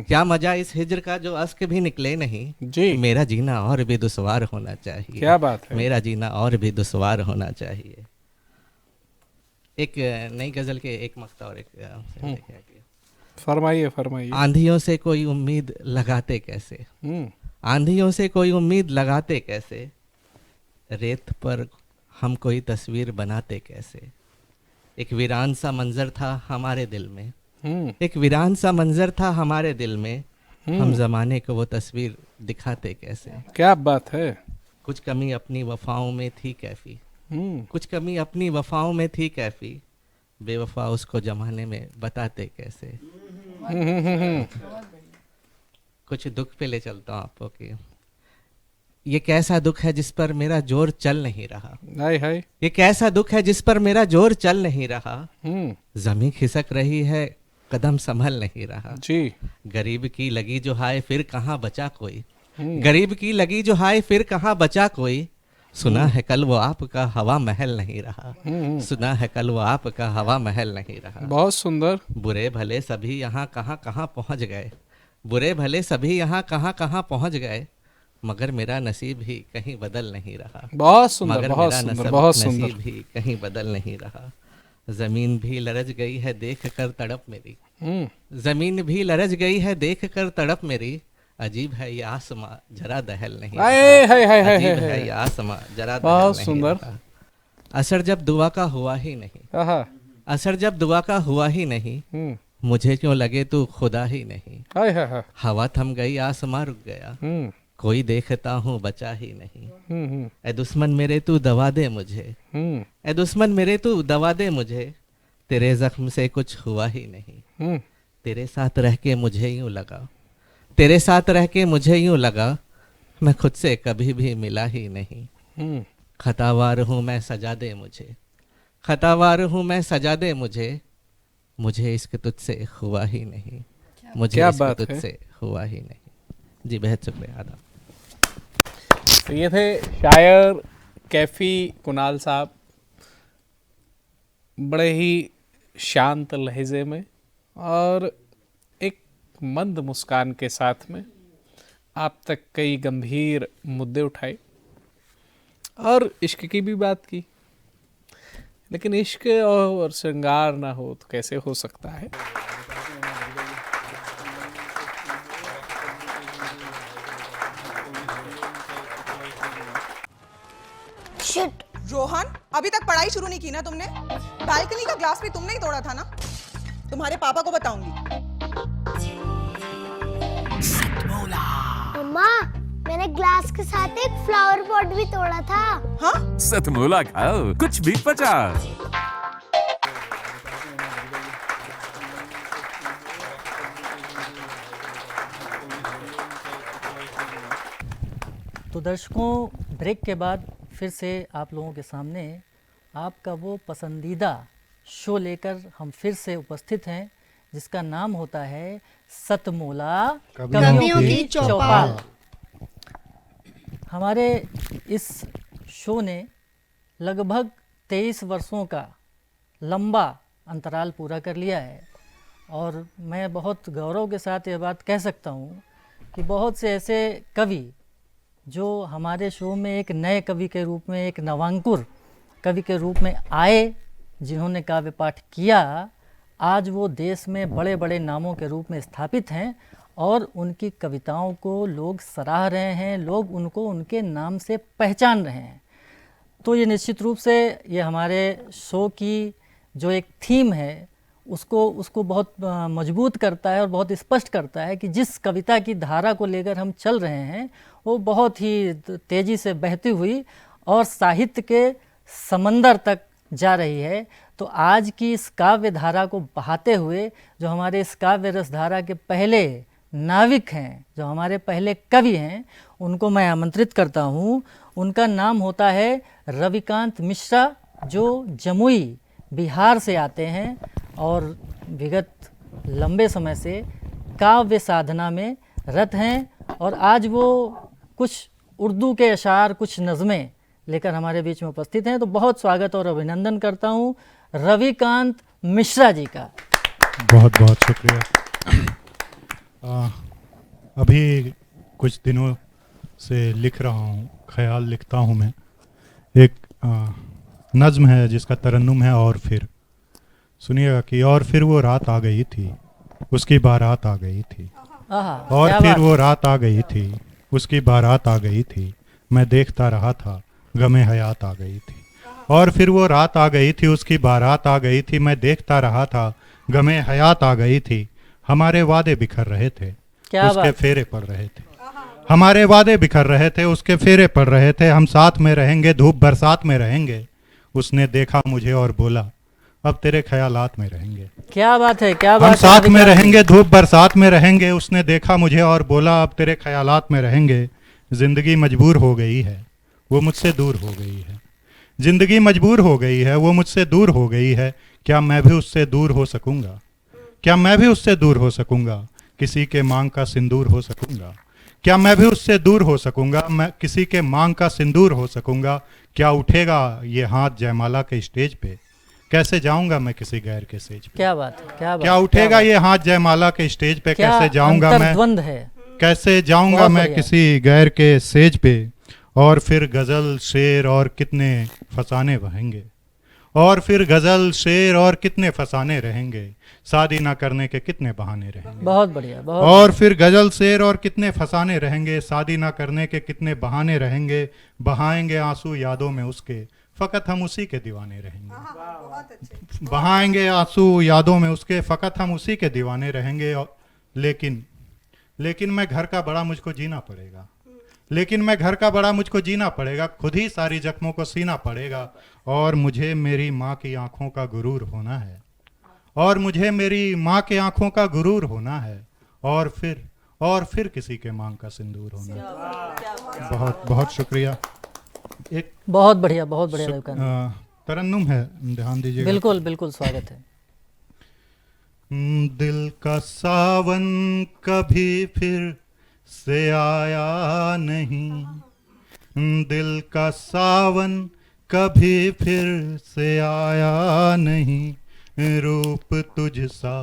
क्या मजा इस हिजर का जो अश्क भी निकले नहीं जी। मेरा जीना और भी दुश्वार होना चाहिए। क्या बात है। मेरा जीना और भी दुश्वार होना चाहिए। एक नई गजल के एक मक्ता और एक फरमाइए फरमाइए। आंधियों से कोई उम्मीद लगाते कैसे, आंधियों से कोई उम्मीद लगाते कैसे, रेत पर हम कोई तस्वीर बनाते कैसे। एक वीरान सा मंजर था हमारे दिल में, एक वीरान सा मंजर था हमारे दिल में, हम जमाने को वो तस्वीर दिखाते कैसे। क्या बात है। कुछ कमी अपनी वफाओं में थी कैफी, कुछ कमी अपनी वफाओं में थी कैफी, बेवफा उसको जमाने में बताते कैसे। कुछ दुख पे ले चलता हूँ आपको कि ये कैसा दुख है जिस पर मेरा जोर चल नहीं रहा, हाय हाय। ये कैसा दुख है जिस पर मेरा जोर चल नहीं रहा, जमीन खिसक रही है कदम संभल नहीं रहा जी। गरीब की लगी जो हाय फिर कहाँ बचा कोई, गरीब की लगी जो हाय फिर कहाँ बचा कोई, सुना है कल वो आपका हवा महल नहीं रहा, सुना है कल वो आपका हवा महल नहीं रहा। बहुत सुंदर। बुरे भले सभी यहाँ कहाँ कहाँ पहुँच गए, बुरे भले सभी यहाँ कहाँ कहाँ पहुँच गए, मगर मेरा नसीब ही कहीं बदल नहीं रहा। बहुत सुंदर, मगर बहुत मेरा सुंदर, बहुत नसीब सुंदर। भी कहीं बदल नहीं रहा। जमीन भी लरज गई है देख कर तड़प मेरी, जमीन भी लरज गई है देख कर तड़प मेरी, अजीब है ये आसमां जरा दहल नहीं रहा, अजीब है ये आसमां जरा दहल नहीं रहा। असर जब दुआ का हुआ ही नहीं, असर जब दुआ का हुआ ही नहीं, मुझे क्यों लगे तू खुदा ही नहीं। हवा थम गई आसमां रुक गया, कोई देखता हूँ बचा ही नहीं। ए दुश्मन मेरे तू दवा दे मुझे, ए दुश्मन मेरे तू दवा दे मुझे, तेरे जख्म से कुछ हुआ ही नहीं। तेरे साथ रह के मुझे यूं लगा, तेरे साथ रह के मुझे यूं लगा, मैं खुद से कभी भी मिला ही नहीं। खतावार हूँ मैं सजा दे मुझे, खतावार हूँ मैं सजा दे मुझे, मुझे इश्क तुझसे हुआ ही नहीं, मुझे इश्क तुझसे हुआ ही नहीं। जी बेहद शुक्रिया, आदाब। तो ये थे शायर कैफी कुणाल साहब, बड़े ही शांत लहजे में और एक मंद मुस्कान के साथ में आप तक कई गंभीर मुद्दे उठाए और इश्क की भी बात की। लेकिन इश्क और श्रृंगार ना हो तो कैसे हो सकता है। Shit, रोहन, अभी तक पढ़ाई शुरू नहीं की ना तुमने? बालकनी का ग्लास भी तुमने ही तोड़ा था ना? तुम्हारे पापा को बताऊंगी। मम्मा, मैंने ग्लास के साथ एक फ्लावर पॉट भी तोड़ा था। हाँ? सतमोला खाओ, कुछ भी पचा। तो दर्शकों, ब्रेक के बाद फिर से आप लोगों के सामने आपका वो पसंदीदा शो लेकर हम फिर से उपस्थित हैं, जिसका नाम होता है सतमोला कवियों की चौपाल। हमारे इस शो ने लगभग 23 वर्षों का लंबा अंतराल पूरा कर लिया है और मैं बहुत गौरव के साथ ये बात कह सकता हूँ कि बहुत से ऐसे कवि जो हमारे शो में एक नए कवि के रूप में, एक नवांकुर कवि के रूप में आए, जिन्होंने काव्य पाठ किया, आज वो देश में बड़े बड़े नामों के रूप में स्थापित हैं और उनकी कविताओं को लोग सराह रहे हैं, लोग उनको उनके नाम से पहचान रहे हैं। तो ये निश्चित रूप से ये हमारे शो की जो एक थीम है उसको बहुत मजबूत करता है और बहुत स्पष्ट करता है कि जिस कविता की धारा को लेकर हम चल रहे हैं वो बहुत ही तेज़ी से बहती हुई और साहित्य के समंदर तक जा रही है। तो आज की इस काव्य धारा को बहाते हुए जो हमारे इस काव्य रस धारा के पहले नाविक हैं, जो हमारे पहले कवि हैं, उनको मैं आमंत्रित करता हूँ। उनका नाम होता है रविकांत मिश्रा, जो जमुई बिहार से आते हैं और विगत लंबे समय से काव्य साधना में रत हैं और आज वो कुछ उर्दू के अशार, कुछ नज़में लेकर हमारे बीच में उपस्थित हैं। तो बहुत स्वागत और अभिनंदन करता हूँ रविकांत मिश्रा जी का। बहुत बहुत शुक्रिया। अभी कुछ दिनों से लिख रहा हूँ, ख्याल लिखता हूँ मैं। एक नज़्म है जिसका तरन्नुम है और फिर सुनिएगा कि और फिर वो रात आ गई थी, उसकी बारात आ गई थी। और फिर वो रात आ गई थी, उसकी बारात आ गई थी, मैं देखता रहा था, गमे हयात आ गई थी। और फिर वो रात आ गई थी, उसकी बारात आ गई थी, मैं देखता रहा था, गमे हयात आ गई थी। हमारे वादे बिखर रहे थे, उसके फेरे पड़ रहे थे। हमारे वादे बिखर रहे थे, उसके फेरे पड़ रहे थे। हम साथ में रहेंगे, धूप बरसात में रहेंगे। उसने देखा मुझे और बोला, अब तेरे ख्यालात में रहेंगे। क्या बात है, क्या बात है। हम साथ में रहेंगे, धूप बरसात में रहेंगे। उसने देखा मुझे और बोला, अब तेरे ख्यालात में रहेंगे। जिंदगी मजबूर हो गई है, वो मुझसे दूर हो गई है। जिंदगी मजबूर हो गई है, वो मुझसे दूर हो गई है। क्या मैं भी उससे दूर हो सकूंगा? क्या मैं भी उससे दूर हो सकूंगा? किसी के मांग का सिंदूर हो सकूंगा? क्या मैं भी उससे दूर हो सकूंगा? मैं किसी के मांग का सिंदूर हो सकूंगा? क्या उठेगा ये हाथ जयमाला के स्टेज पे? कैसे जाऊंगा मैं किसी गैर के स्टेज पे? क्या बात है, क्या बात, क्या उठेगा ये हाथ जयमाला के स्टेज पे? कैसे जाऊंगा मैं? कैसे जाऊंगा मैं किसी गैर के सेज पे? और फिर गजल शेर और कितने फसाने बहेंगे। और फिर गजल शेर और कितने फसाने रहेंगे। शादी ना करने के कितने बहाने रहेंगे। बहुत बढ़िया, बहुत। और फिर गजल शेर और कितने फसाने रहेंगे। शादी ना करने के कितने बहाने रहेंगे। बहाएंगे आंसू यादों में उसके, फकत हम उसी के दीवाने रहेंगे। बहाएंगे आंसू यादों में उसके, फकत हम उसी के दीवाने रहेंगे। लेकिन मैं घर का बड़ा मुझको जीना पड़ेगा। लेकिन मैं घर का बड़ा मुझको जीना पड़ेगा। खुद ही सारी जख्मों को सीना पड़ेगा। और मुझे मेरी माँ की आंखों का गुरूर होना है। और मुझे मेरी माँ के आंखों का गुरूर होना है। और फिर किसी के मांग का सिंदूर होना है। बहुत बहुत शुक्रिया। एक बहुत बढ़िया, बहुत बढ़िया तरन्नुम है, ध्यान दीजिएगा। बिल्कुल बिल्कुल, स्वागत है। दिल का सावन कभी फिर से आया नहीं। दिल का सावन कभी फिर से आया नहीं। रूप तुझसा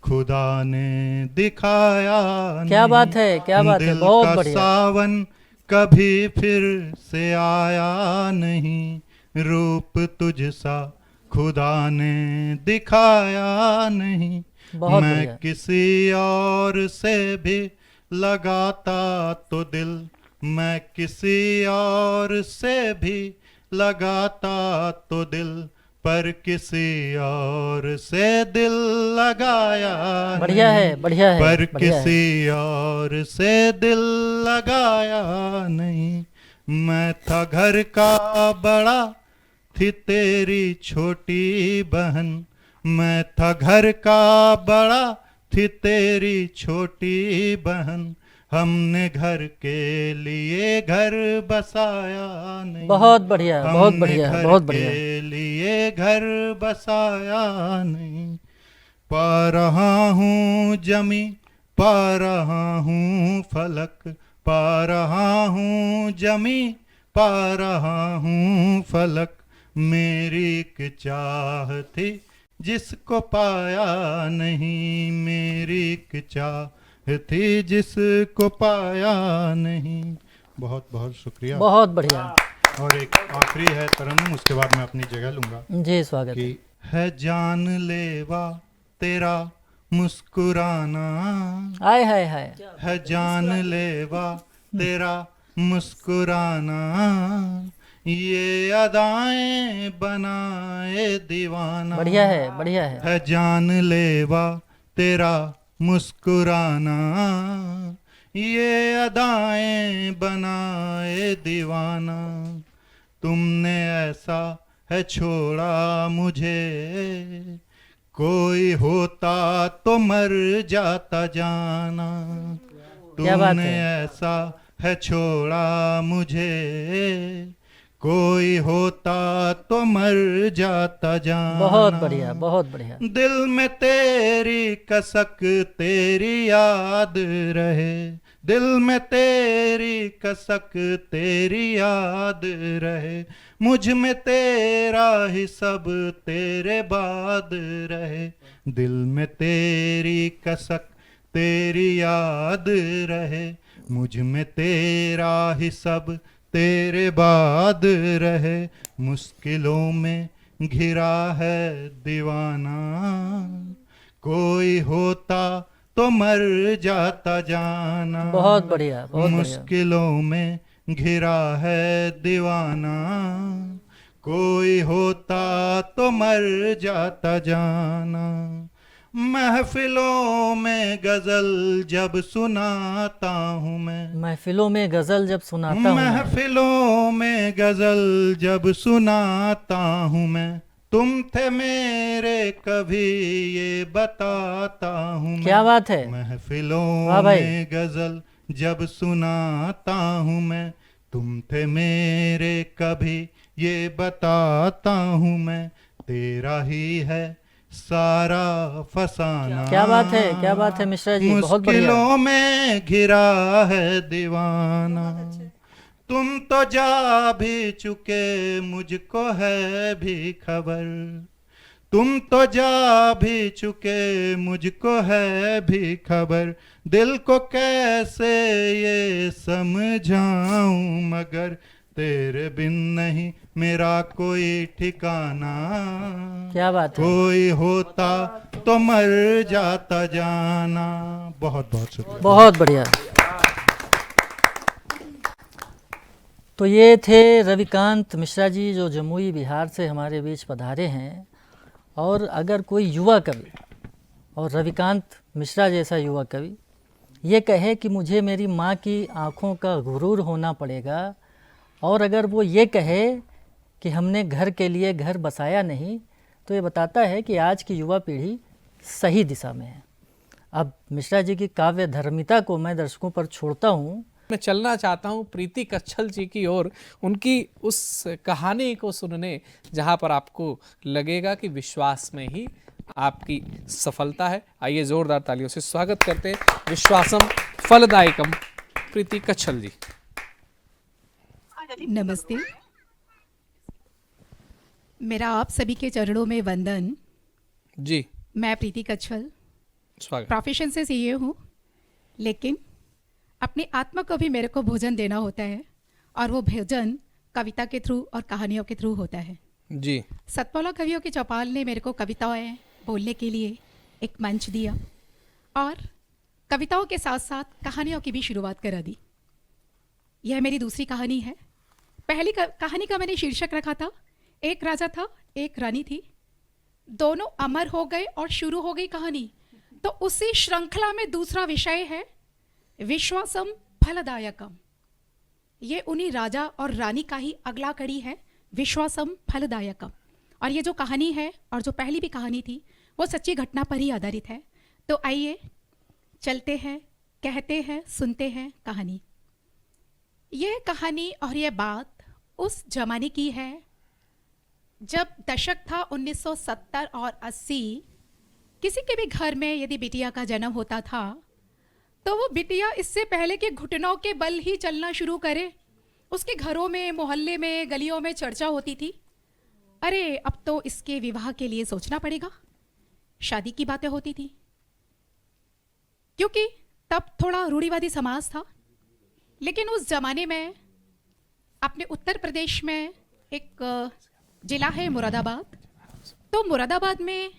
खुदा ने दिखाया नहीं। क्या बात है, क्या बात है, बहुत बढ़िया। दिल का सावन कभी फिर से आया नहीं। रूप तुझसा खुदा ने दिखाया नहीं। मैं किसी और से भी लगाता तो दिल, मैं किसी और से भी लगाता तो दिल पर किसी और से दिल लगाया बढ़िया नहीं, है, बढ़िया है, पर बढ़िया है। किसी और से दिल लगाया नहीं। मैं था घर का बड़ा, थी तेरी छोटी बहन। मैं था घर का बड़ा, थी तेरी छोटी बहन। हमने घर के लिए घर बसाया नहीं, बहुत बढ़िया, बहुत हमने बढ़िया, घर बहुत बढ़िया। के लिए घर बसाया नहीं। पा रहा हूँ जमी, पा रहा हूँ फलक, पा रहा हूँ जमी, पा रहा हूँ फलक। मेरी एक चाह थी जिसको पाया नहीं, मेरी एक चाह थी जिसको पाया नहीं। बहुत बहुत शुक्रिया। बहुत बढ़िया। और एक आखिरी है तरन्नुम, उसके बाद मैं अपनी जगह लूंगा। जी स्वागत कि है जानलेवा तेरा मुस्कुराना, हाय हाय हाय, है जानलेवा तेरा मुस्कुराना। ये अदाएं बनाए दीवाना, बढ़िया है, बढ़िया है। जानलेवा तेरा मुस्कुराना। ये अदाएं बनाए दीवाना। तुमने ऐसा है छोड़ा मुझे, कोई होता तो मर जाता जाना। क्या बात तुमने है। ऐसा है छोड़ा मुझे, कोई होता तो मर जाता जाना। बहुत बढ़िया, बहुत बढ़िया। दिल में तेरी कसक तेरी याद रहे, दिल में तेरी कसक तेरी याद रहे। मुझ में तेरा ही सब तेरे बाद रहे, दिल में तेरी कसक तेरी याद रहे। मुझ में तेरा ही सब तेरे बाद रहे। मुश्किलों में घिरा है दीवाना, कोई होता तो मर जाता जाना। बहुत बढ़िया, बहुत बढ़िया। मुश्किलों में घिरा है दीवाना, कोई होता तो मर जाता जाना। महफिलों में गजल जब सुनाता हूँ मैं, महफिलों में गजल जब सुनाता हूँ मैं, महफिलों में गजल जब सुनाता हूँ मैं। तुम थे मेरे कभी ये बताता हूँ मैं। क्या बात है। महफिलों वाह भाई। में गजल जब सुनाता हूँ मैं, तुम थे मेरे कभी ये बताता हूँ मैं। तेरा ही है सारा फसाना। क्या बात है, क्या बात है मिश्रा जी, बहुत बढ़िया। मुश्किलों में घिरा है दीवाना। तुम तो जा भी चुके मुझको है भी खबर, तुम तो जा भी चुके मुझको है भी खबर। दिल को कैसे ये समझाऊं मगर, तेरे बिन नहीं मेरा कोई ठिकाना। क्या बात है। कोई होता तो मर जाता जाना। बहुत बहुत शुक्रिया। बहुत बढ़िया। तो ये थे रविकांत मिश्रा जी, जो जमुई बिहार से हमारे बीच पधारे हैं। और अगर कोई युवा कवि, और रविकांत मिश्रा जैसा युवा कवि, ये कहे कि मुझे मेरी माँ की आँखों का गुरूर होना पड़ेगा, और अगर वो ये कहे कि हमने घर के लिए घर बसाया नहीं, तो ये बताता है कि आज की युवा पीढ़ी सही दिशा में है। अब मिश्रा जी की काव्य धर्मिता को मैं दर्शकों पर छोड़ता हूँ। मैं चलना चाहता हूँ प्रीति कच्छल जी की ओर, उनकी उस कहानी को सुनने जहाँ पर आपको लगेगा कि विश्वास में ही आपकी सफलता है। आइए जोरदार तालियों से स्वागत करते हैं विश्वासम फलदायकम प्रीति कच्छल जी। नमस्ते। मेरा आप सभी के चरणों में वंदन। जी, मैं प्रीति कच्छल स्वागत। प्रोफेशन से सीए हूँ, लेकिन अपनी आत्मा को भी मेरे को भोजन देना होता है, और वो भोजन कविता के थ्रू और कहानियों के थ्रू होता है। जी, सतपाला कवियों की चौपाल ने मेरे को कविताएं बोलने के लिए एक मंच दिया, और कविताओं के साथ साथ कहानियों की भी शुरुआत करा दी। यह मेरी दूसरी कहानी है। पहली कहानी का मैंने शीर्षक रखा था, एक राजा था एक रानी थी, दोनों अमर हो गए और शुरू हो गई कहानी। तो उसी श्रृंखला में दूसरा विषय है विश्वासम फलदायकम। ये उन्हीं राजा और रानी का ही अगला कड़ी है, विश्वासम फलदायकम। और ये जो कहानी है और जो पहली भी कहानी थी वो सच्ची घटना पर ही आधारित है। तो आइए चलते हैं, कहते हैं, सुनते हैं कहानी। ये कहानी और ये बात उस जमाने की है जब दशक था 1970 और 80। किसी के भी घर में यदि बिटिया का जन्म होता था तो वो बिटिया इससे पहले कि घुटनों के बल ही चलना शुरू करे, उसके घरों में, मोहल्ले में, गलियों में चर्चा होती थी, अरे अब तो इसके विवाह के लिए सोचना पड़ेगा। शादी की बातें होती थी, क्योंकि तब थोड़ा रूढ़िवादी समाज था। लेकिन उस जमाने में अपने उत्तर प्रदेश में एक जिला है मुरादाबाद, तो मुरादाबाद में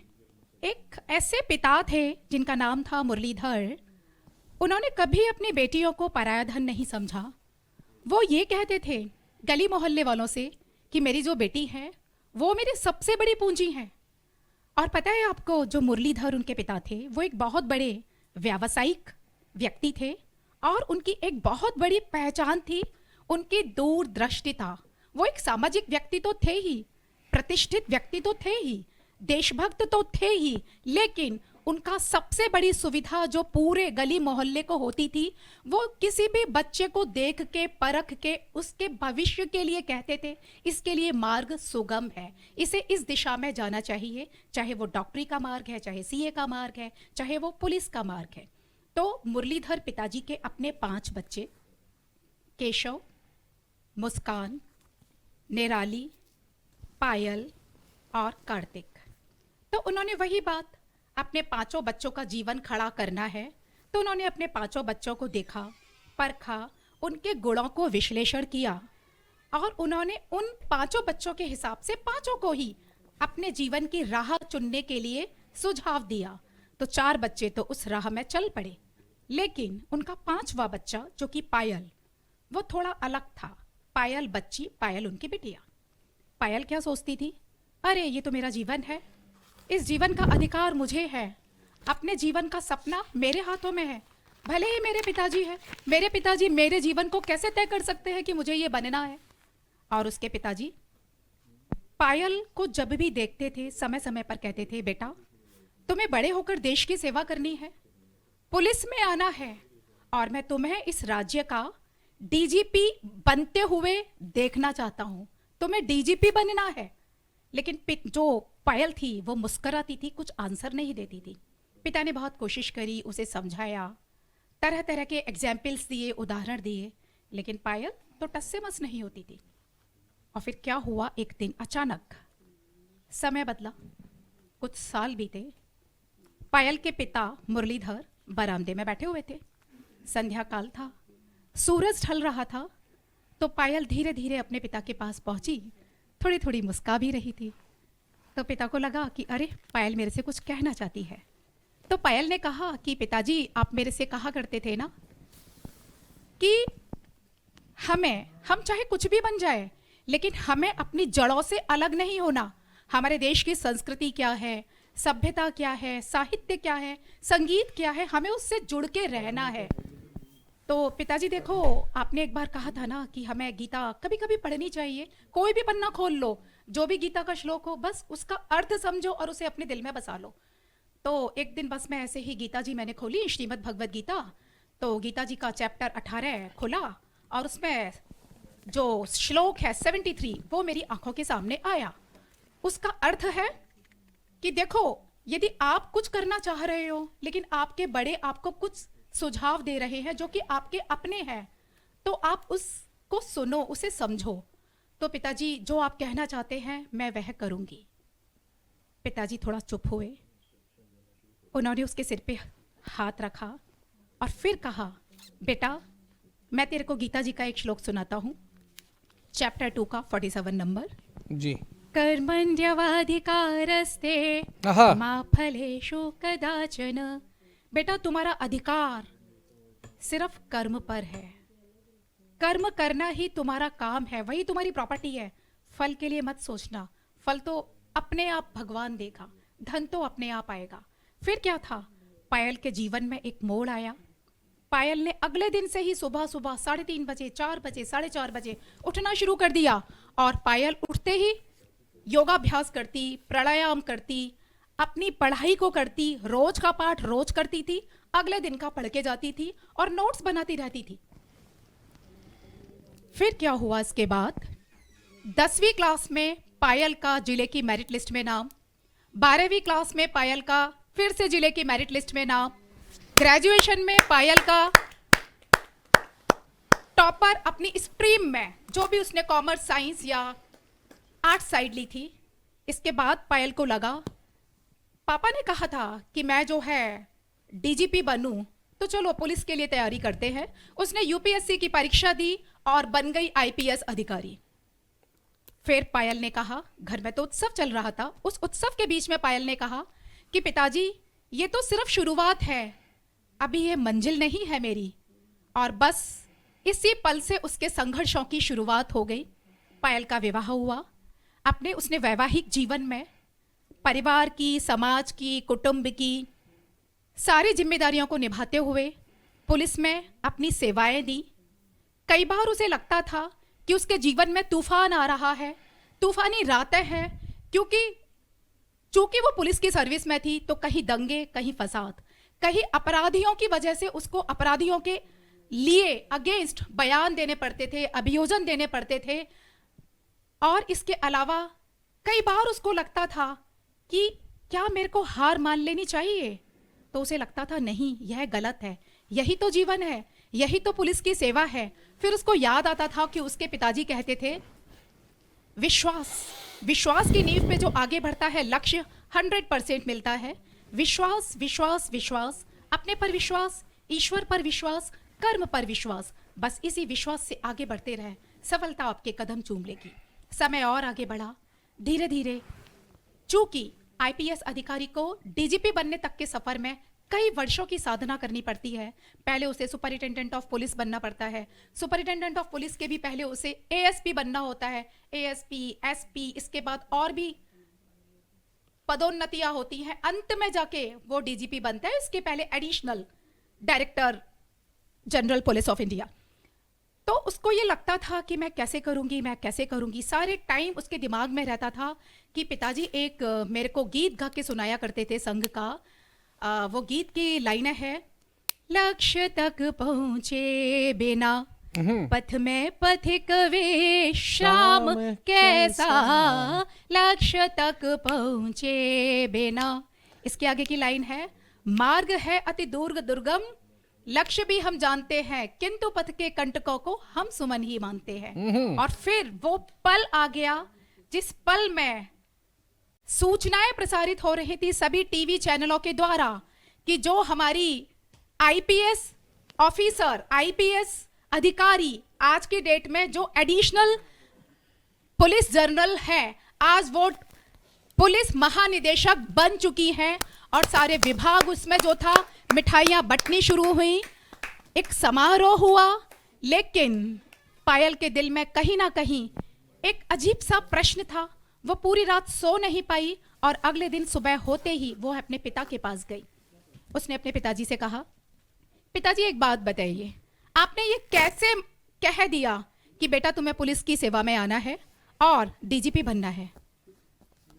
एक ऐसे पिता थे जिनका नाम था मुरलीधर। उन्होंने कभी अपनी बेटियों को पराया धन नहीं समझा। वो ये कहते थे गली मोहल्ले वालों से कि मेरी जो बेटी है वो मेरी सबसे बड़ी पूंजी है। और पता है आपको, जो मुरलीधर उनके पिता थे वो एक बहुत बड़े व्यावसायिक व्यक्ति थे और उनकी एक बहुत बड़ी पहचान थी उनकी दूरदृष्टिता। वो एक सामाजिक व्यक्ति तो थे ही, प्रतिष्ठित व्यक्ति तो थे ही, देशभक्त तो थे ही, लेकिन उनका सबसे बड़ी सुविधा जो पूरे गली मोहल्ले को होती थी, वो किसी भी बच्चे को देख के, परख के उसके भविष्य के लिए कहते थे इसके लिए मार्ग सुगम है, इसे इस दिशा में जाना चाहिए, चाहे वो डॉक्टरी का मार्ग है, चाहे सीए का मार्ग है, चाहे वो पुलिस का मार्ग है। तो मुरलीधर पिताजी के अपने 5 बच्चे, केशव, मुस्कान, निराली, पायल और कार्तिक, तो उन्होंने वही बात, अपने 5 बच्चों का जीवन खड़ा करना है, तो उन्होंने अपने 5 बच्चों को देखा, परखा, उनके गुणों को विश्लेषण किया और उन्होंने उन 5 बच्चों के हिसाब से 5 को ही अपने जीवन की राह चुनने के लिए सुझाव दिया। तो 4 बच्चे तो उस राह में चल पड़े, लेकिन उनका 5वां बच्चा जो कि पायल, वो थोड़ा अलग था। पायल बच्ची, पायल उनकी बिटिया। पायल क्या सोचती थी, अरे ये तो मेरा जीवन है, इस जीवन का अधिकार मुझे है, अपने जीवन का सपना मेरे हाथों में है। भले ही मेरे पिताजी है, मेरे पिताजी मेरे जीवन को कैसे तय कर सकते हैं कि मुझे ये बनना है। और उसके पिताजी पायल को जब भी देखते थे समय समय पर कहते थे, बेटा तुम्हें बड़े होकर देश की सेवा करनी है, पुलिस में आना है और मैं तुम्हें इस राज्य का डीजीपी बनते हुए देखना चाहता हूं, तुम्हें डीजीपी बनना है। लेकिन जो पायल थी वो मुस्कुराती थी, कुछ आंसर नहीं देती थी। पिता ने बहुत कोशिश करी, उसे समझाया, तरह तरह के एग्जाम्पल्स दिए, उदाहरण दिए, लेकिन पायल तो टस से मस नहीं होती थी। और फिर क्या हुआ, एक दिन अचानक समय बदला, कुछ साल बीते। पायल के पिता मुरलीधर बरामदे में बैठे हुए थे, संध्या काल था, सूरज ढल रहा था। तो पायल धीरे धीरे अपने पिता के पास पहुंची, थोड़ी थोड़ी मुस्का भी रही थी। तो पिता को लगा कि अरे पायल मेरे से कुछ कहना चाहती है। तो पायल ने कहा कि पिताजी आप मेरे से कहा करते थे ना कि हम चाहे कुछ भी बन जाए लेकिन हमें अपनी जड़ों से अलग नहीं होना। हमारे देश की संस्कृति क्या है, सभ्यता क्या है, साहित्य क्या है, संगीत क्या है, हमें उससे जुड़ के रहना है। तो पिताजी देखो, आपने एक बार कहा था ना कि हमें गीता कभी कभी पढ़नी चाहिए, कोई भी पन्ना खोल लो, जो भी गीता का श्लोक हो बस उसका अर्थ समझो और उसे अपने दिल में बसा लो। तो एक दिन बस मैं ऐसे ही गीता जी मैंने खोली, श्रीमद् भगवद गीता। तो गीता जी का चैप्टर 18 खोला और उसमें जो श्लोक है 73 वो मेरी आंखों के सामने आया। उसका अर्थ है कि देखो, यदि आप कुछ करना चाह रहे हो लेकिन आपके बड़े आपको कुछ सुझाव दे रहे हैं जो कि आपके अपने हैं, तो आप उसको सुनो, उसे समझो। तो पिताजी जो आप कहना चाहते हैं मैं वह करूंगी। पिताजी थोड़ा चुप हुए, उन्होंने उसके सिर पे हाथ रखा और फिर कहा, बेटा मैं तेरे को गीता जी का एक श्लोक सुनाता हूं, चैप्टर 2 का 47 नंबर जी। कर्मण्यवाधिकारस्ते मा फलेषु कदाचन। बेटा तुम्हारा अधिकार सिर्फ कर्म पर है, कर्म करना ही तुम्हारा काम है, वही तुम्हारी प्रॉपर्टी है। फल के लिए मत सोचना, फल तो अपने आप भगवान देगा, धन तो अपने आप आएगा। फिर क्या था, पायल के जीवन में एक मोड़ आया। पायल ने अगले दिन से ही सुबह सुबह 3:30 बजे, 4 बजे, 4:30 बजे उठना शुरू कर दिया। और पायल उठते ही योगाभ्यास करती, प्राणायाम करती, अपनी पढ़ाई को करती, रोज का पाठ रोज करती थी, अगले दिन का पढ़ के जाती थी और नोट्स बनाती रहती थी। फिर क्या हुआ इसके बाद, 10वीं क्लास में पायल का जिले की मेरिट लिस्ट में नाम, 12वीं क्लास में पायल का फिर से जिले की मेरिट लिस्ट में नाम, ग्रेजुएशन में पायल का टॉपर अपनी स्ट्रीम में, जो भी उसने कॉमर्स, साइंस या आर्ट साइड ली थी। इसके बाद पायल को लगा, पापा ने कहा था कि मैं जो है डीजीपी बनूं, तो चलो पुलिस के लिए तैयारी करते हैं। उसने यूपीएससी की परीक्षा दी और बन गई आईपीएस अधिकारी। फिर पायल ने कहा, घर में तो उत्सव चल रहा था, उस उत्सव के बीच में पायल ने कहा कि पिताजी ये तो सिर्फ शुरुआत है, अभी ये मंजिल नहीं है मेरी। और बस इसी पल से उसके संघर्षों की शुरुआत हो गई। पायल का विवाह हुआ। अपने उसने वैवाहिक जीवन में परिवार की, समाज की, कुटुंब की सारी जिम्मेदारियों को निभाते हुए पुलिस में अपनी सेवाएं दी। कई बार उसे लगता था कि उसके जीवन में तूफान आ रहा है, तूफानी रातें हैं, चूंकि वो पुलिस की सर्विस में थी, तो कहीं दंगे, कहीं फसाद, कहीं अपराधियों की वजह से उसको अपराधियों के लिए अगेंस्ट बयान देने पड़ते थे, अभियोजन देने पड़ते थे। और इसके अलावा कई बार उसको लगता था कि क्या मेरे को हार मान लेनी चाहिए, तो उसे लगता था नहीं, यह गलत है, यही तो जीवन है, यही तो पुलिस की सेवा है। फिर उसको याद आता था कि उसके पिताजी कहते थे, विश्वास की नींव पे जो आगे बढ़ता है लक्ष्य 100% मिलता है। विश्वास, विश्वास, विश्वास, अपने पर विश्वास, ईश्वर पर विश्वास, कर्म पर विश्वास, बस इसी विश्वास से आगे बढ़ते रहे, सफलता आपके कदम चूम लेगी। समय और आगे बढ़ा, धीरे धीरे चूंकि आईपीएस अधिकारी को डीजीपी बनने तक के सफर में कई वर्षों की साधना करनी पड़ती है। पहले उसे सुपरिटेंडेंट ऑफ पुलिस बनना पड़ता है, सुपरिटेंडेंट ऑफ पुलिस के भी पहले उसे एएसपी बनना होता है, एएसपी, एसपी, इसके बाद और भी पदोन्नतियां होती हैं, अंत में जाके वो डीजीपी बनता है। इसके पहले additional director general police of India. तो उसको ये लगता था कि मैं कैसे करूंगी। सारे टाइम उसके दिमाग में रहता था कि पिताजी एक मेरे को गीत गा के सुनाया करते थे संघ का। वो गीत की लाइनें हैं, लक्ष्य तक पहुंचे बिना पथ में पथिक वे श्याम कैसा, लक्ष्य तक पहुंचे बिना। इसके आगे की लाइन है, मार्ग है अति दुर्गम, लक्ष्य भी हम जानते हैं, किंतु पथ के कंटकों को हम सुमन ही मानते हैं। और फिर वो पल आ गया जिस पल में सूचनाएं प्रसारित हो रही थी सभी टीवी चैनलों के द्वारा कि जो हमारी आईपीएस ऑफिसर, आईपीएस अधिकारी आज की डेट में जो एडिशनल पुलिस जनरल है, आज वो पुलिस महानिदेशक बन चुकी हैं। और सारे विभाग उसमें जो था, मिठाइयां बंटनी शुरू हुई, एक समारोह हुआ। लेकिन पायल के दिल में कहीं ना कहीं एक अजीब सा प्रश्न था। वो पूरी रात सो नहीं पाई और अगले दिन सुबह होते ही वो अपने पिता के पास गई। उसने अपने पिताजी से कहा, पिताजी एक बात बताइए, आपने ये कैसे कह दिया कि बेटा तुम्हें पुलिस की सेवा में आना है और डीजीपी बनना है।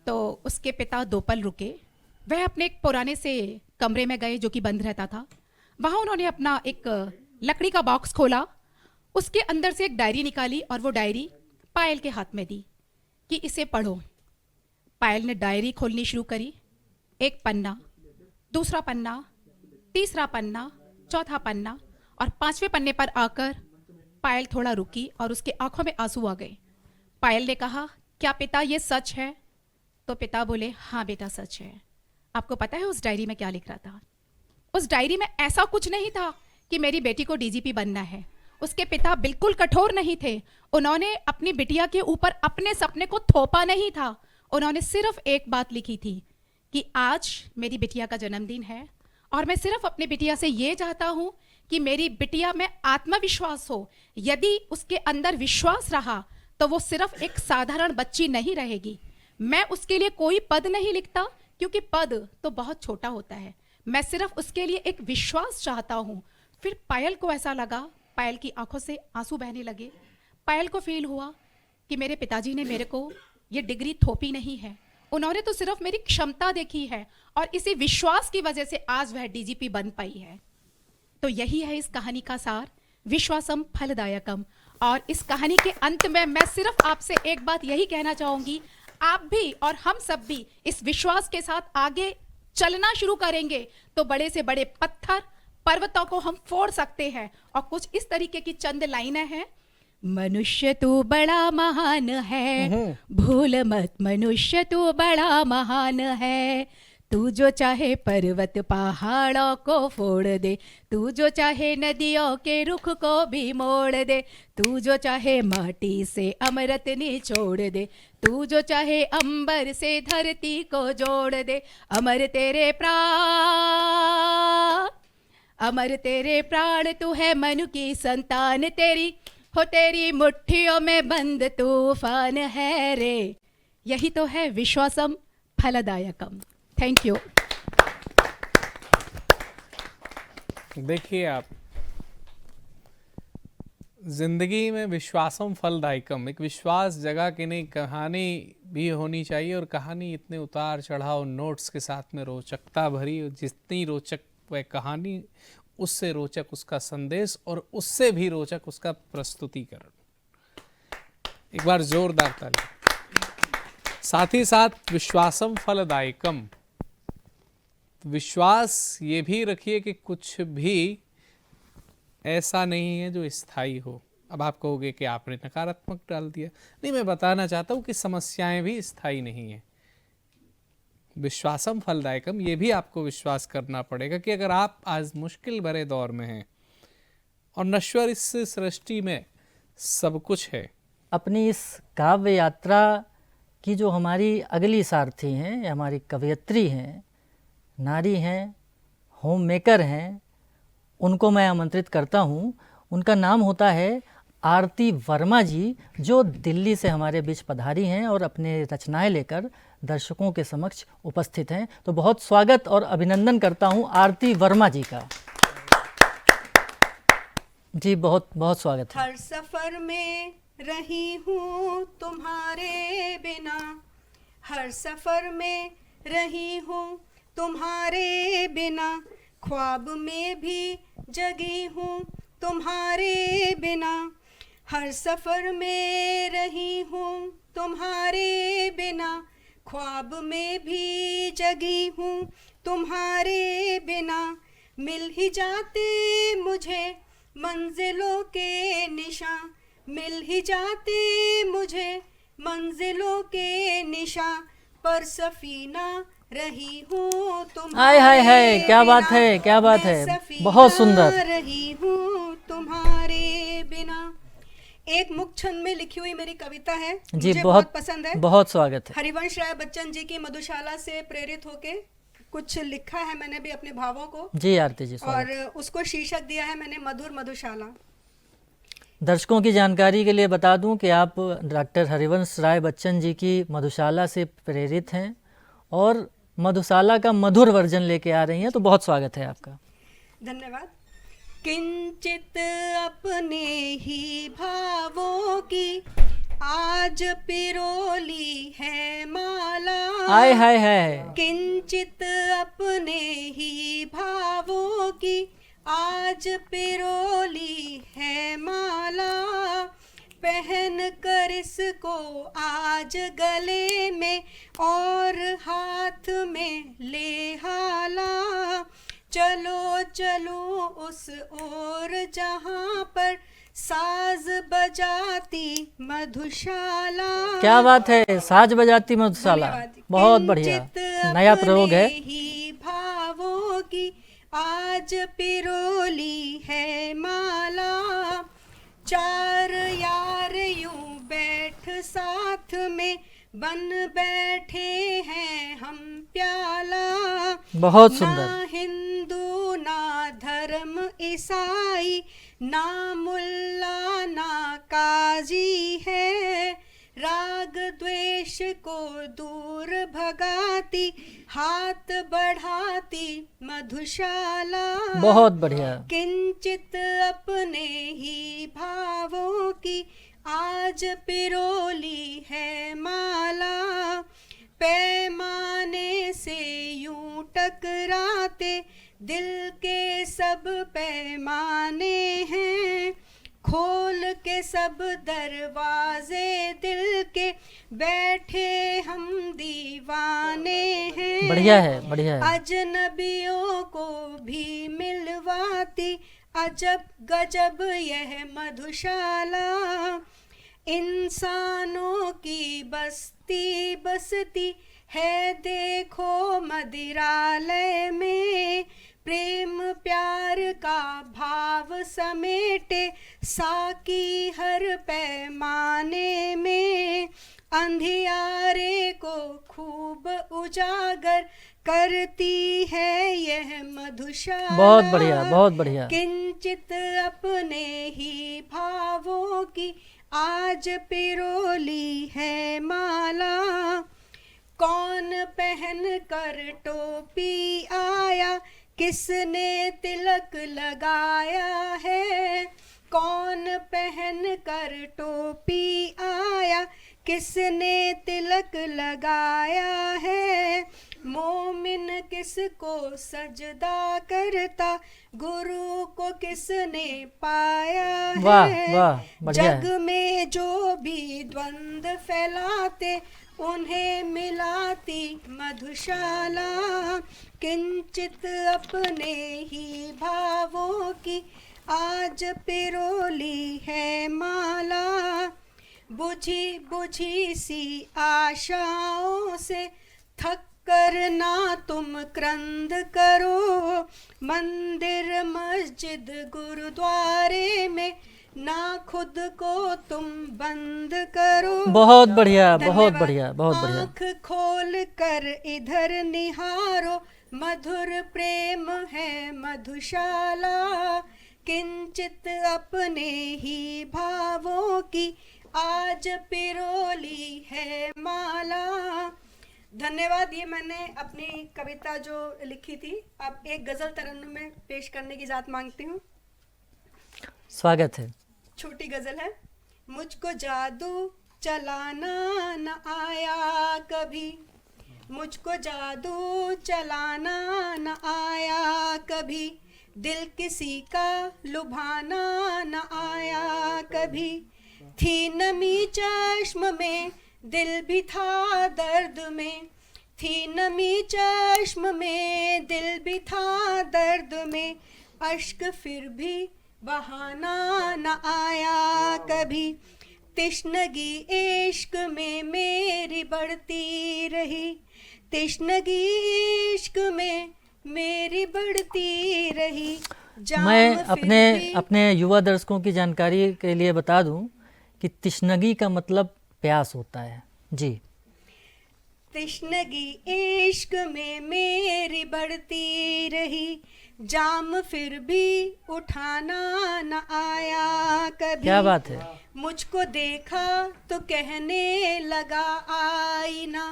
तो उसके पिता दो पल रुके। वह अपने एक पुराने से कमरे में गए जो कि बंद रहता था। वहाँ उन्होंने अपना एक लकड़ी का बॉक्स खोला, उसके अंदर से एक डायरी निकाली और वो डायरी पायल के हाथ में दी कि इसे पढ़ो। पायल ने डायरी खोलनी शुरू करी। एक पन्ना, दूसरा पन्ना, तीसरा पन्ना, चौथा पन्ना और 5वें पन्ने पर आकर पायल थोड़ा रुकी और उसके आंखों में आंसू आ गए। पायल ने कहा, क्या पिता ये सच है? तो पिता बोले, हाँ बेटा सच है। आपको पता है उस डायरी में क्या लिख रहा था? उस डायरी में ऐसा कुछ नहीं था कि मेरी बेटी को डीजीपी बनना है। उसके पिता बिल्कुल कठोर नहीं थे। उन्होंने अपनी बिटिया के ऊपर अपने सपने को थोपा नहीं था। उन्होंने सिर्फ एक बात लिखी थी कि आज मेरी बिटिया का जन्मदिन है और मैं सिर्फ अपनी बिटिया से ये चाहता हूँ कि मेरी बिटिया में आत्मविश्वास हो। यदि उसके अंदर विश्वास रहा तो वो सिर्फ एक साधारण बच्ची नहीं रहेगी। मैं उसके लिए कोई पद नहीं लिखता, क्योंकि पद तो बहुत छोटा होता है। मैं सिर्फ उसके लिए एक विश्वास चाहता हूँ। फिर पायल को ऐसा लगा, पायल की आंखों से आंसू बहने लगे। पायल को फील हुआ कि मेरे पिताजी ने मेरे को ये डिग्री थोपी नहीं है, उन्होंने तो सिर्फ मेरी क्षमता देखी है, और इसी विश्वास की वजह से आज वह डीजीपी बन पाई है। तो यही है इस कहानी का सार, विश्वासम फलदायकम। और इस कहानी के अंत में मैं सिर्फ आपसे एक बात यही कहना चाहूंगी, आप भी और हम सब भी इस विश्वास के साथ आगे चलना शुरू करेंगे तो बड़े से बड़े पत्थर, पर्वतों को हम फोड़ सकते हैं। और कुछ इस तरीके की चंद लाइनें हैं। मनुष्य तू बड़ा महान है, भूल मत मनुष्य तू बड़ा महान है। तू जो चाहे पर्वत पहाड़ों को फोड़ दे, तू जो चाहे नदियों के रुख को भी मोड़ दे, तू जो चाहे माटी से अमृत निचोड़ दे, तू जो चाहे अंबर से धरती को जोड़ दे। अमर तेरे प्राण तू है मनु की संतान, तेरी हो तेरी मुट्ठियों में बंद तूफान है रे। यही तो है विश्वासम फलदायकम। Thank you. देखिए आप, जिंदगी में विश्वासम फलदायकम, एक विश्वास जगह की नहीं, कहानी भी होनी चाहिए। और कहानी इतने उतार चढ़ाव नोट्स के साथ में रोचकता भरी, जितनी रोचक वह कहानी उससे रोचक उसका संदेश, और उससे भी रोचक उसका प्रस्तुतिकरण। एक बार जोरदार ताली। साथ ही साथ विश्वासम फलदायकम, विश्वास ये भी रखिए कि कुछ भी ऐसा नहीं है जो स्थायी हो। अब आप कहोगे कि आपने नकारात्मक डाल दिया, नहीं, मैं बताना चाहता हूँ कि समस्याएं भी स्थायी नहीं है। विश्वासम फलदायकम, ये भी आपको विश्वास करना पड़ेगा कि अगर आप आज मुश्किल भरे दौर में हैं और नश्वर इस सृष्टि में सब कुछ है। अपनी इस काव्य यात्रा की जो हमारी अगली सारथी हैं, या हमारी कवयित्री हैं, नारी हैं, होम मेकर हैं, उनको मैं आमंत्रित करता हूं। उनका नाम होता है आरती वर्मा जी, जो दिल्ली से हमारे बीच पधारी हैं और अपने रचनाएं लेकर दर्शकों के समक्ष उपस्थित हैं। तो बहुत स्वागत और अभिनंदन करता हूं आरती वर्मा जी का। जी बहुत बहुत स्वागत है। हर सफर में रही हूँ तुम्हारे बिना, हर सफर में रही हूँ तुम्हारे बिना, ख्वाब में भी जगी हूँ तुम्हारे बिना, हर सफर में रही हूँ तुम्हारे बिना, ख्वाब में भी जगी हूँ तुम्हारे बिना। मिल ही जाते मुझे मंजिलों के निशान, मिल ही जाते मुझे मंजिलों के निशान, पर सफीना रही हूँ तुम्हारे हाय हाय हाय, क्या बात है, क्या बात है, बहुत सुंदर। रही हूँ तुम्हारे बिना। एक मुक्त छंद में लिखी हुई मेरी कविता है, जी मुझे बहुत पसंद है। बहुत स्वागत है। हरिवंश राय बच्चन जी की मधुशाला से प्रेरित होके कुछ लिखा है मैंने भी अपने भावों को। जी आरती जी, और उसको शीर्षक दिया है मैंने मधुर मधुशाला। दर्शकों की जानकारी के लिए बता दूं कि आप डॉक्टर हरिवंश राय बच्चन जी की मधुशाला से प्रेरित हैं और मधुशाला का मधुर वर्जन लेके आ रही हैं, तो बहुत स्वागत है आपका। धन्यवाद। किंचित अपने ही भावों की आज पिरोली है माला, हाय हाय हाय। किंचित अपने ही भावों की आज पिरोली है माला, पहन कर इसको आज गले में और हाथ में ले हाला, चलो चलो उस ओर जहाँ पर साज बजाती मधुशाला। क्या बात है, साज बजाती मधुशाला, बहुत बढ़िया, नया प्रयोग है। ही भावों की आज पिरोली है माला, चार यार यूं बैठ साथ में बन बैठे हैं हम प्याला, बहुत सुंदर। ना हिंदू ना धर्म ईसाई, ना मुल्ला ना काजी है। राग द्वेष को दूर भगाती, हाथ बढ़ाती मधुशाला। बहुत बढ़िया। किंचित अपने ही भावों की आज पिरोली है माला। पैमाने से यूं टकराते दिल के सब पैमाने हैं। खोल के सब दरवाजे दिल के बैठे हम दीवाने हैं। बढ़िया है, बढ़िया है। अजनबियों को भी मिलवाती अजब गजब यह मधुशाला। इंसानों की बस्ती बसती है देखो मदिरालय में। प्रेम प्यार का भाव समेटे साकी हर पैमाने में। अंधियारे को खूब उजागर करती है यह मधुशाला। बहुत बढ़िया, बहुत बढ़िया। किंचित अपने ही भावों की आज पिरोली है माला। कौन पहन कर टोपी आया, किसने तिलक लगाया है। कौन पहन कर टोपी आया, किसने तिलक लगाया है। मोमिन किसको सजदा करता, गुरु को किसने पाया वाह, है। वाह, बढ़िया है। जग में जो भी द्वंद्व फैलाते उन्हें मिलाती मधुशाला। किंचित अपने ही भावों की आज पिरोली है माला। बुझी बुझी सी आशाओं से थक कर ना तुम क्रंद करो। मंदिर मस्जिद गुरुद्वारे में ना खुद को तुम बंद करो। बहुत बढ़िया, बहुत बढ़िया, बहुत बढ़िया। आँख खोल कर इधर निहारो, मधुर प्रेम है मधुशाला। किंचित अपने ही भावों की आज पिरोली है माला। धन्यवाद। ये मैंने अपनी कविता जो लिखी थी अब एक गजल तरन्नुम में पेश करने की इजाज़त मांगती हूँ। स्वागत है। छोटी गजल है। मुझको जादू चलाना न आया कभी, मुझको जादू चलाना न आया कभी। दिल किसी का लुभाना न आया कभी। थी नमी चश्म में दिल भी था दर्द में, थी नमी चश्म में दिल भी था दर्द में। अश्क फिर भी बहाना न आया कभी। तिश्नगी इश्क में मेरी बढ़ती रही, तिश्नगी इश्क में मेरी बढ़ती रही। मैं अपने युवा दर्शकों की जानकारी के लिए बता दूं कि तिश्नगी का मतलब प्यास होता है। जी। तिश्नगी इश्क में मेरी बढ़ती रही, जाम फिर भी उठाना न आया कभी। क्या बात है। मुझको देखा तो कहने लगा आईना,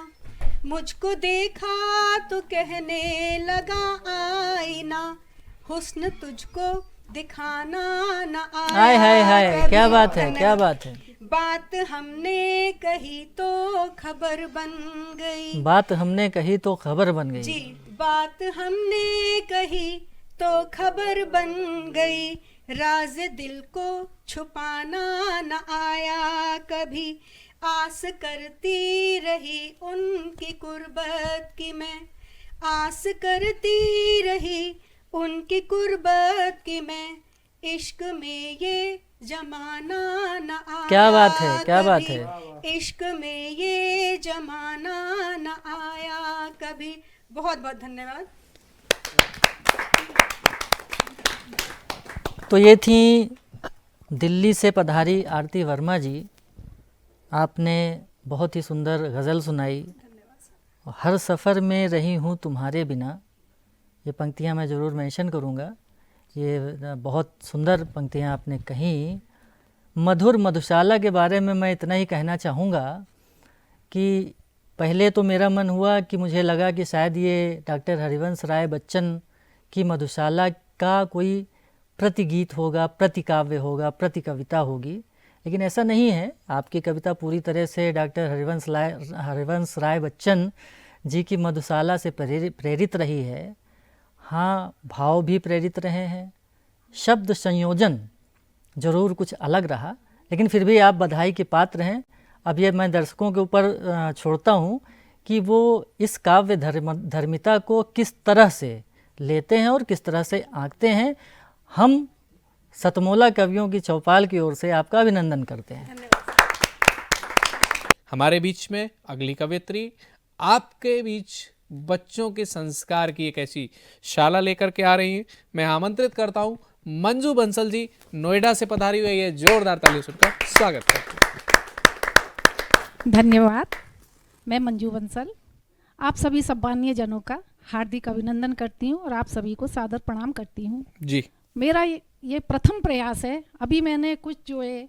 मुझको देखा तो कहने लगा आईना। हुस्न तुझको दिखाना न आया। हाय हाय हाय, क्या बात है, क्या बात है। बात हमने कही तो खबर बन गई, बात हमने कही तो खबर बन गई। जी। बात हमने कही तो खबर बन गई। राज दिल को छुपाना न आया कभी। आस करती रही उनकी कुर्बत की मैं, आस करती रही उनकी कुर्बत की मैं। इश्क में ये जमाना न आया। क्या बात है, क्या बात है। इश्क में ये जमाना न आया कभी। बहुत बहुत धन्यवाद। तो ये थी दिल्ली से पधारी आरती वर्मा जी। आपने बहुत ही सुंदर गज़ल सुनाई। हर सफ़र में रही हूँ तुम्हारे बिना, ये पंक्तियाँ मैं ज़रूर मेंशन करूँगा ये बहुत सुंदर पंक्तियाँ आपने कहीं। मधुर मधुशाला के बारे में मैं इतना ही कहना चाहूँगा कि पहले तो मेरा मन हुआ कि मुझे लगा कि शायद ये डॉक्टर हरिवंश राय बच्चन की मधुशाला का कोई प्रतिगीत होगा, प्रतिकाव्य होगा, प्रतिकविता होगी, लेकिन ऐसा नहीं है। आपकी कविता पूरी तरह से डॉक्टर हरिवंश राय बच्चन जी की मधुशाला से प्रेरित रही है। हाँ, भाव भी प्रेरित रहे हैं, शब्द संयोजन जरूर कुछ अलग रहा, लेकिन फिर भी आप बधाई के पात्र हैं। अब ये मैं दर्शकों के ऊपर छोड़ता हूँ कि वो इस काव्य धर्मिता को किस तरह से लेते हैं और किस तरह से आंकते हैं। हम सतमोला कवियों की चौपाल की ओर से आपका अभिनंदन करते हैं। हमारे बीच में अगली कवियत्री आपके बीच बच्चों के संस्कार की एक ऐसी शाला लेकर के आ रही हैं। मैं आमंत्रित करता हूं मंजू बंसल जी, नोएडा से पधारी हुई है। जोरदार तालियों से उनका स्वागत करते हैं। धन्यवाद। मैं मंजू बंसल आप सभी सम्मानीय जनों का हार्दिक अभिनंदन करती हूँ और आप सभी को सादर प्रणाम करती हूँ जी। मेरा ये प्रथम प्रयास है। अभी मैंने कुछ जो है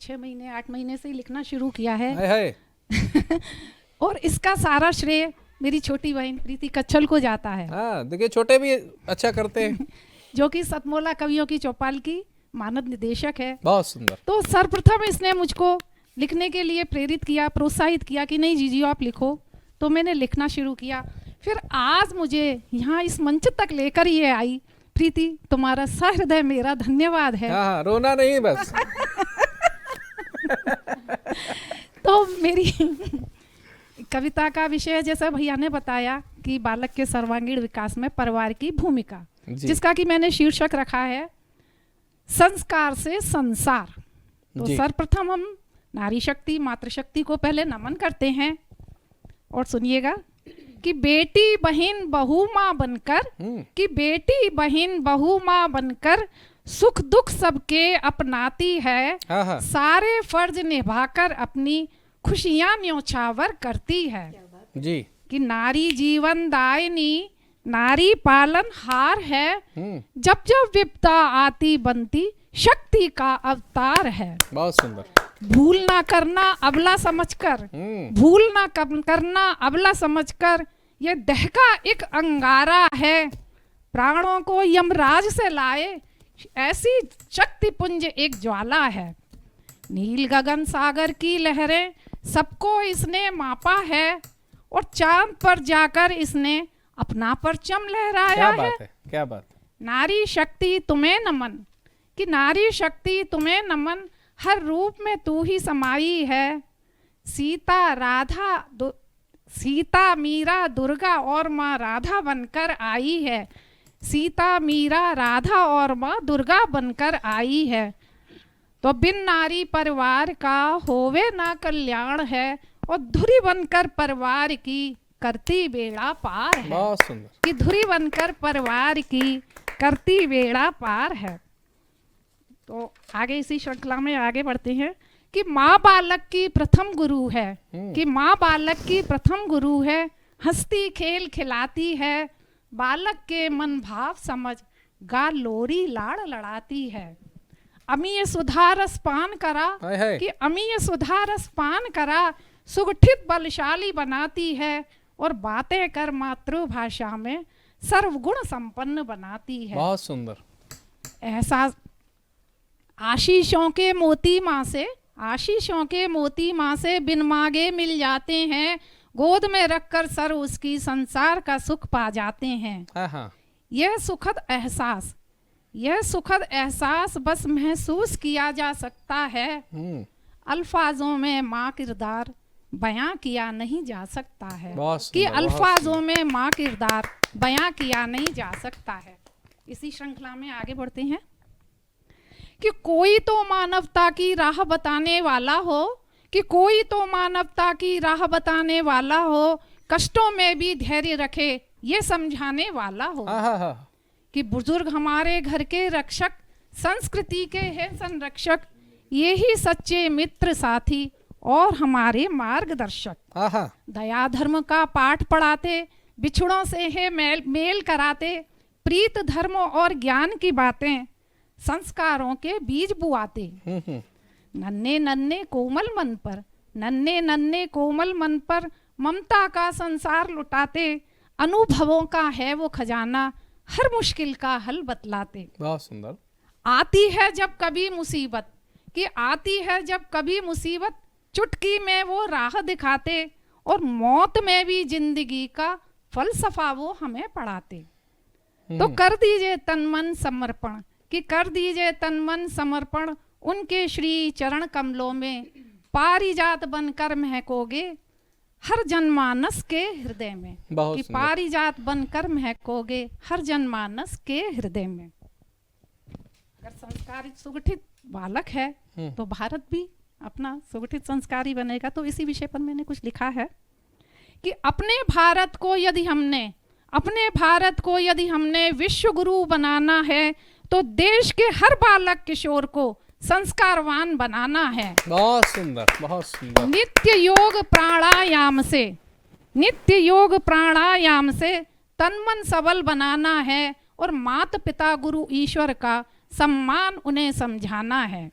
6 महीने 8 महीने से ही लिखना शुरू किया है। हाय और इसका सारा श्रेय मेरी छोटी बहन प्रीति कच्छल को जाता है। हाँ, देखिए छोटे भी अच्छा करते हैं। जो कि सतमोला कवियों की चौपाल की मानद निदेशक है। बहुत सुंदर। तो सर्वप्रथम इसने मुझको लिखने के लिए प्रेरित किया, प्रोत्साहित किया कि नहीं जीजी आप लिखो। तो मैंने लिखना शुरू किया। फिर आज मुझे यहाँ इस मंच तक लेकर ये आई। प्रीति, तुम्हारा सहृदय मेरा धन्यवाद है। हाँ, रोना नहीं बस। तो मेरी कविता का विषय जैसा भैया ने बताया कि बालक के सर्वांगीण विकास में परिवार की भूमिका, जिसका कि मैंने शीर्षक रखा है संस्कार से संसार। तो सर्वप्रथम हम नारी शक्ति, मातृशक्ति को पहले नमन करते हैं और सुनिएगा कि बेटी बहन बहू माँ बनकर, कि बेटी बहन बहू माँ बनकर सुख दुख सबके अपनाती है, सारे फर्ज निभाकर अपनी खुशियां न्योछावर करती है जी। कि नारी जीवन दायनी, नारी पालन हार है, जब जब विपदा आती बनती शक्ति का अवतार है। बहुत सुंदर। भूल ना करना अबला समझकर, भूल ना करना अबला समझकर, ये दहका एक अंगारा है, प्राणों को यमराज से लाए ऐसी शक्ति पुंज एक ज्वाला है। नील गगन सागर की लहरें सबको इसने मापा है और चांद पर जाकर इसने अपना परचम लहराया क्या बात है, क्या बात। नारी शक्ति तुम्हें नमन, कि नारी शक्ति तुम्हें नमन, हर रूप में तू ही समाई है। सीता मीरा दुर्गा और माँ राधा बनकर आई है। सीता मीरा राधा और माँ दुर्गा बनकर आई है। तो बिन नारी परिवार का होवे ना कल्याण है, और धुरी बनकर परिवार की करती बेड़ा पार है। बहुत सुंदर। कि धुरी बनकर परिवार की करती बेड़ा पार है। तो आगे इसी श्रृंखला में आगे बढ़ते हैं कि माँ बालक की प्रथम गुरु है, कि माँ बालक की प्रथम गुरु है, हंसती खेल खिलाती है, बालक के मन भाव समझ गा लोरी लाड़ लड़ाती है। अमीय सुधा रस पान करा, कि अमीय सुधा रस पान करा, सुगठित बलशाली बनाती है, और बातें कर मातृभाषा में सर्वगुण संपन्न बनाती है। बहुत सुंदर। एहसास आशीषों के मोती माँ से, आशीषों के मोती माँ से बिन मांगे मिल जाते हैं, गोद में रखकर सर उसकी संसार का सुख पा जाते हैं। यह सुखद एहसास, यह सुखद एहसास बस महसूस किया जा सकता है, अल्फाजों में माँ किरदार बयां किया नहीं जा सकता है। कि अल्फाजों में माँ किरदार बयां किया नहीं जा सकता है। इसी श्रृंखला में आगे बढ़ते हैं कि कोई तो मानवता की राह बताने वाला हो, कि कोई तो मानवता की राह बताने वाला हो, कष्टों में भी धैर्य रखे ये समझाने वाला हो। कि बुजुर्ग हमारे घर के रक्षक, संस्कृति के हैं संरक्षक, ये ही सच्चे मित्र साथी और हमारे मार्गदर्शक। दया धर्म का पाठ पढ़ाते, बिछड़ों से है मेल कराते, प्रीत धर्म और ज्ञान की बातें संस्कारों के बीज बुआते। नन्हे नन्हे कोमल मन पर, नन्हे नन्हे कोमल मन पर ममता का संसार लुटाते। अनुभवों का है वो खजाना, हर मुश्किल का हल बतलाते। बहुत सुंदर। आती है जब कभी मुसीबत, कि आती है जब कभी मुसीबत, चुटकी में वो राह दिखाते। और मौत में भी जिंदगी का फलसफा वो हमें पढ़ाते। तो कर दीजिए तन मन समर्पण, कि कर दीजिए तन मन समर्पण उनके श्री चरण कमलों में। पारिजात बनकर महकोगे हर जनमानस के हृदय में, कि पारिजात बनकर महकोगे हर जनमानस के हृदय में। अगर संस्कारित सुगठित बालक है तो भारत भी अपना सुगठित संस्कारी बनेगा। तो इसी विषय पर मैंने कुछ लिखा है कि अपने भारत को यदि हमने विश्व गुरु बनाना है तो देश के हर बालक किशोर को संस्कारवान बनाना है। बहुत सुंदर, बहुत सुंदर। नित्य योग प्राणायाम से तन मन सबल बनाना है और माता पिता गुरु ईश्वर का सम्मान उन्हें समझाना है।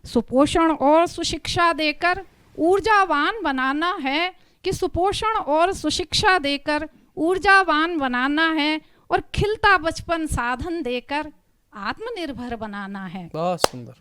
सुपोषण और सुशिक्षा देकर ऊर्जावान बनाना है, कि सुपोषण और सुशिक्षा देकर ऊर्जावान बनाना है और खिलता बचपन साधन देकर आत्मनिर्भर बनाना है। बहुत सुंदर।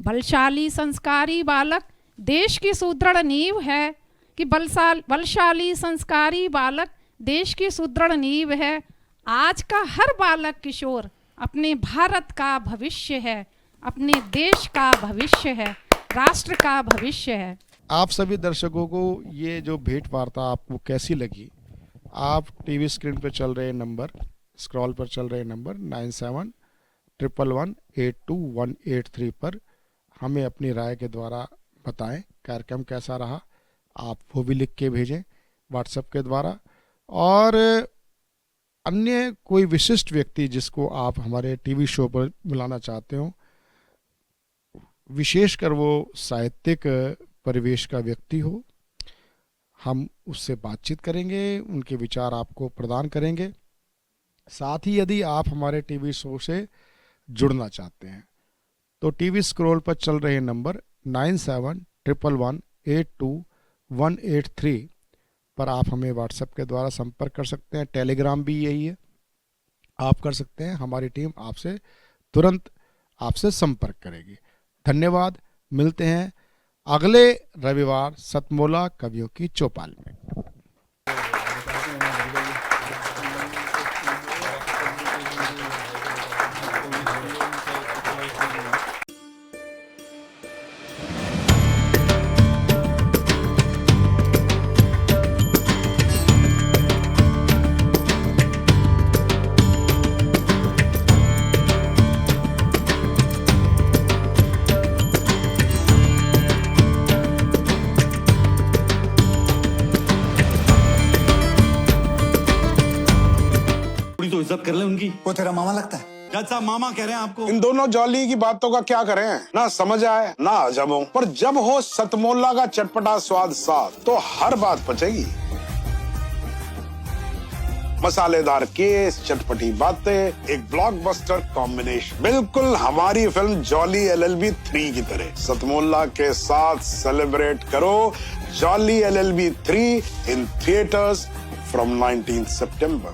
बलशाली संस्कारी बालक देश की सुदृढ़ नींव है, कि बलशाली संस्कारी बालक देश की सुदृढ़ नींव है। आज का हर बालक किशोर अपने भारत का भविष्य है, अपने देश का भविष्य है, राष्ट्र का भविष्य है। आप सभी दर्शकों को ये जो भेंट वार्ता आपको कैसी लगी? आप टीवी स्क्रीन पर चल रहे नंबर, स्क्रॉल पर चल रहे नंबर 9711182183 पर हमें अपनी राय के द्वारा बताएं कार्यक्रम कैसा रहा। आप वो भी लिख के भेजें व्हाट्सएप के द्वारा। और अन्य कोई विशिष्ट व्यक्ति जिसको आप हमारे टीवी शो पर बुलाना चाहते हो, विशेषकर वो साहित्यिक परिवेश का व्यक्ति हो, हम उससे बातचीत करेंगे, उनके विचार आपको प्रदान करेंगे। साथ ही यदि आप हमारे टीवी शो से जुड़ना चाहते हैं तो टीवी स्क्रॉल पर चल रहे नंबर 9711182183 पर आप हमें व्हाट्सएप के द्वारा संपर्क कर सकते हैं। टेलीग्राम भी यही है, आप कर सकते हैं। हमारी टीम आपसे तुरंत आपसे संपर्क करेगी। धन्यवाद। मिलते हैं अगले रविवार सतमोला कवियों की चौपाल में। तो इज्जत कर ले उनकी। वो तेरा मामा लगता है? चाचा मामा कह रहे हैं आपको। इन दोनों जॉली की बातों का क्या करें, ना समझ आए ना अजब हो, पर जब हो सतमोला का चटपटा स्वाद साथ तो हर बात पचेगी। मसालेदार केस, चटपटी बातें, एक ब्लॉकबस्टर कॉम्बिनेशन, बिल्कुल हमारी फिल्म जॉली LLB 3 की तरह। सतमोला के साथ सेलिब्रेट करो jolly LLB 3 in theatres from 19 September।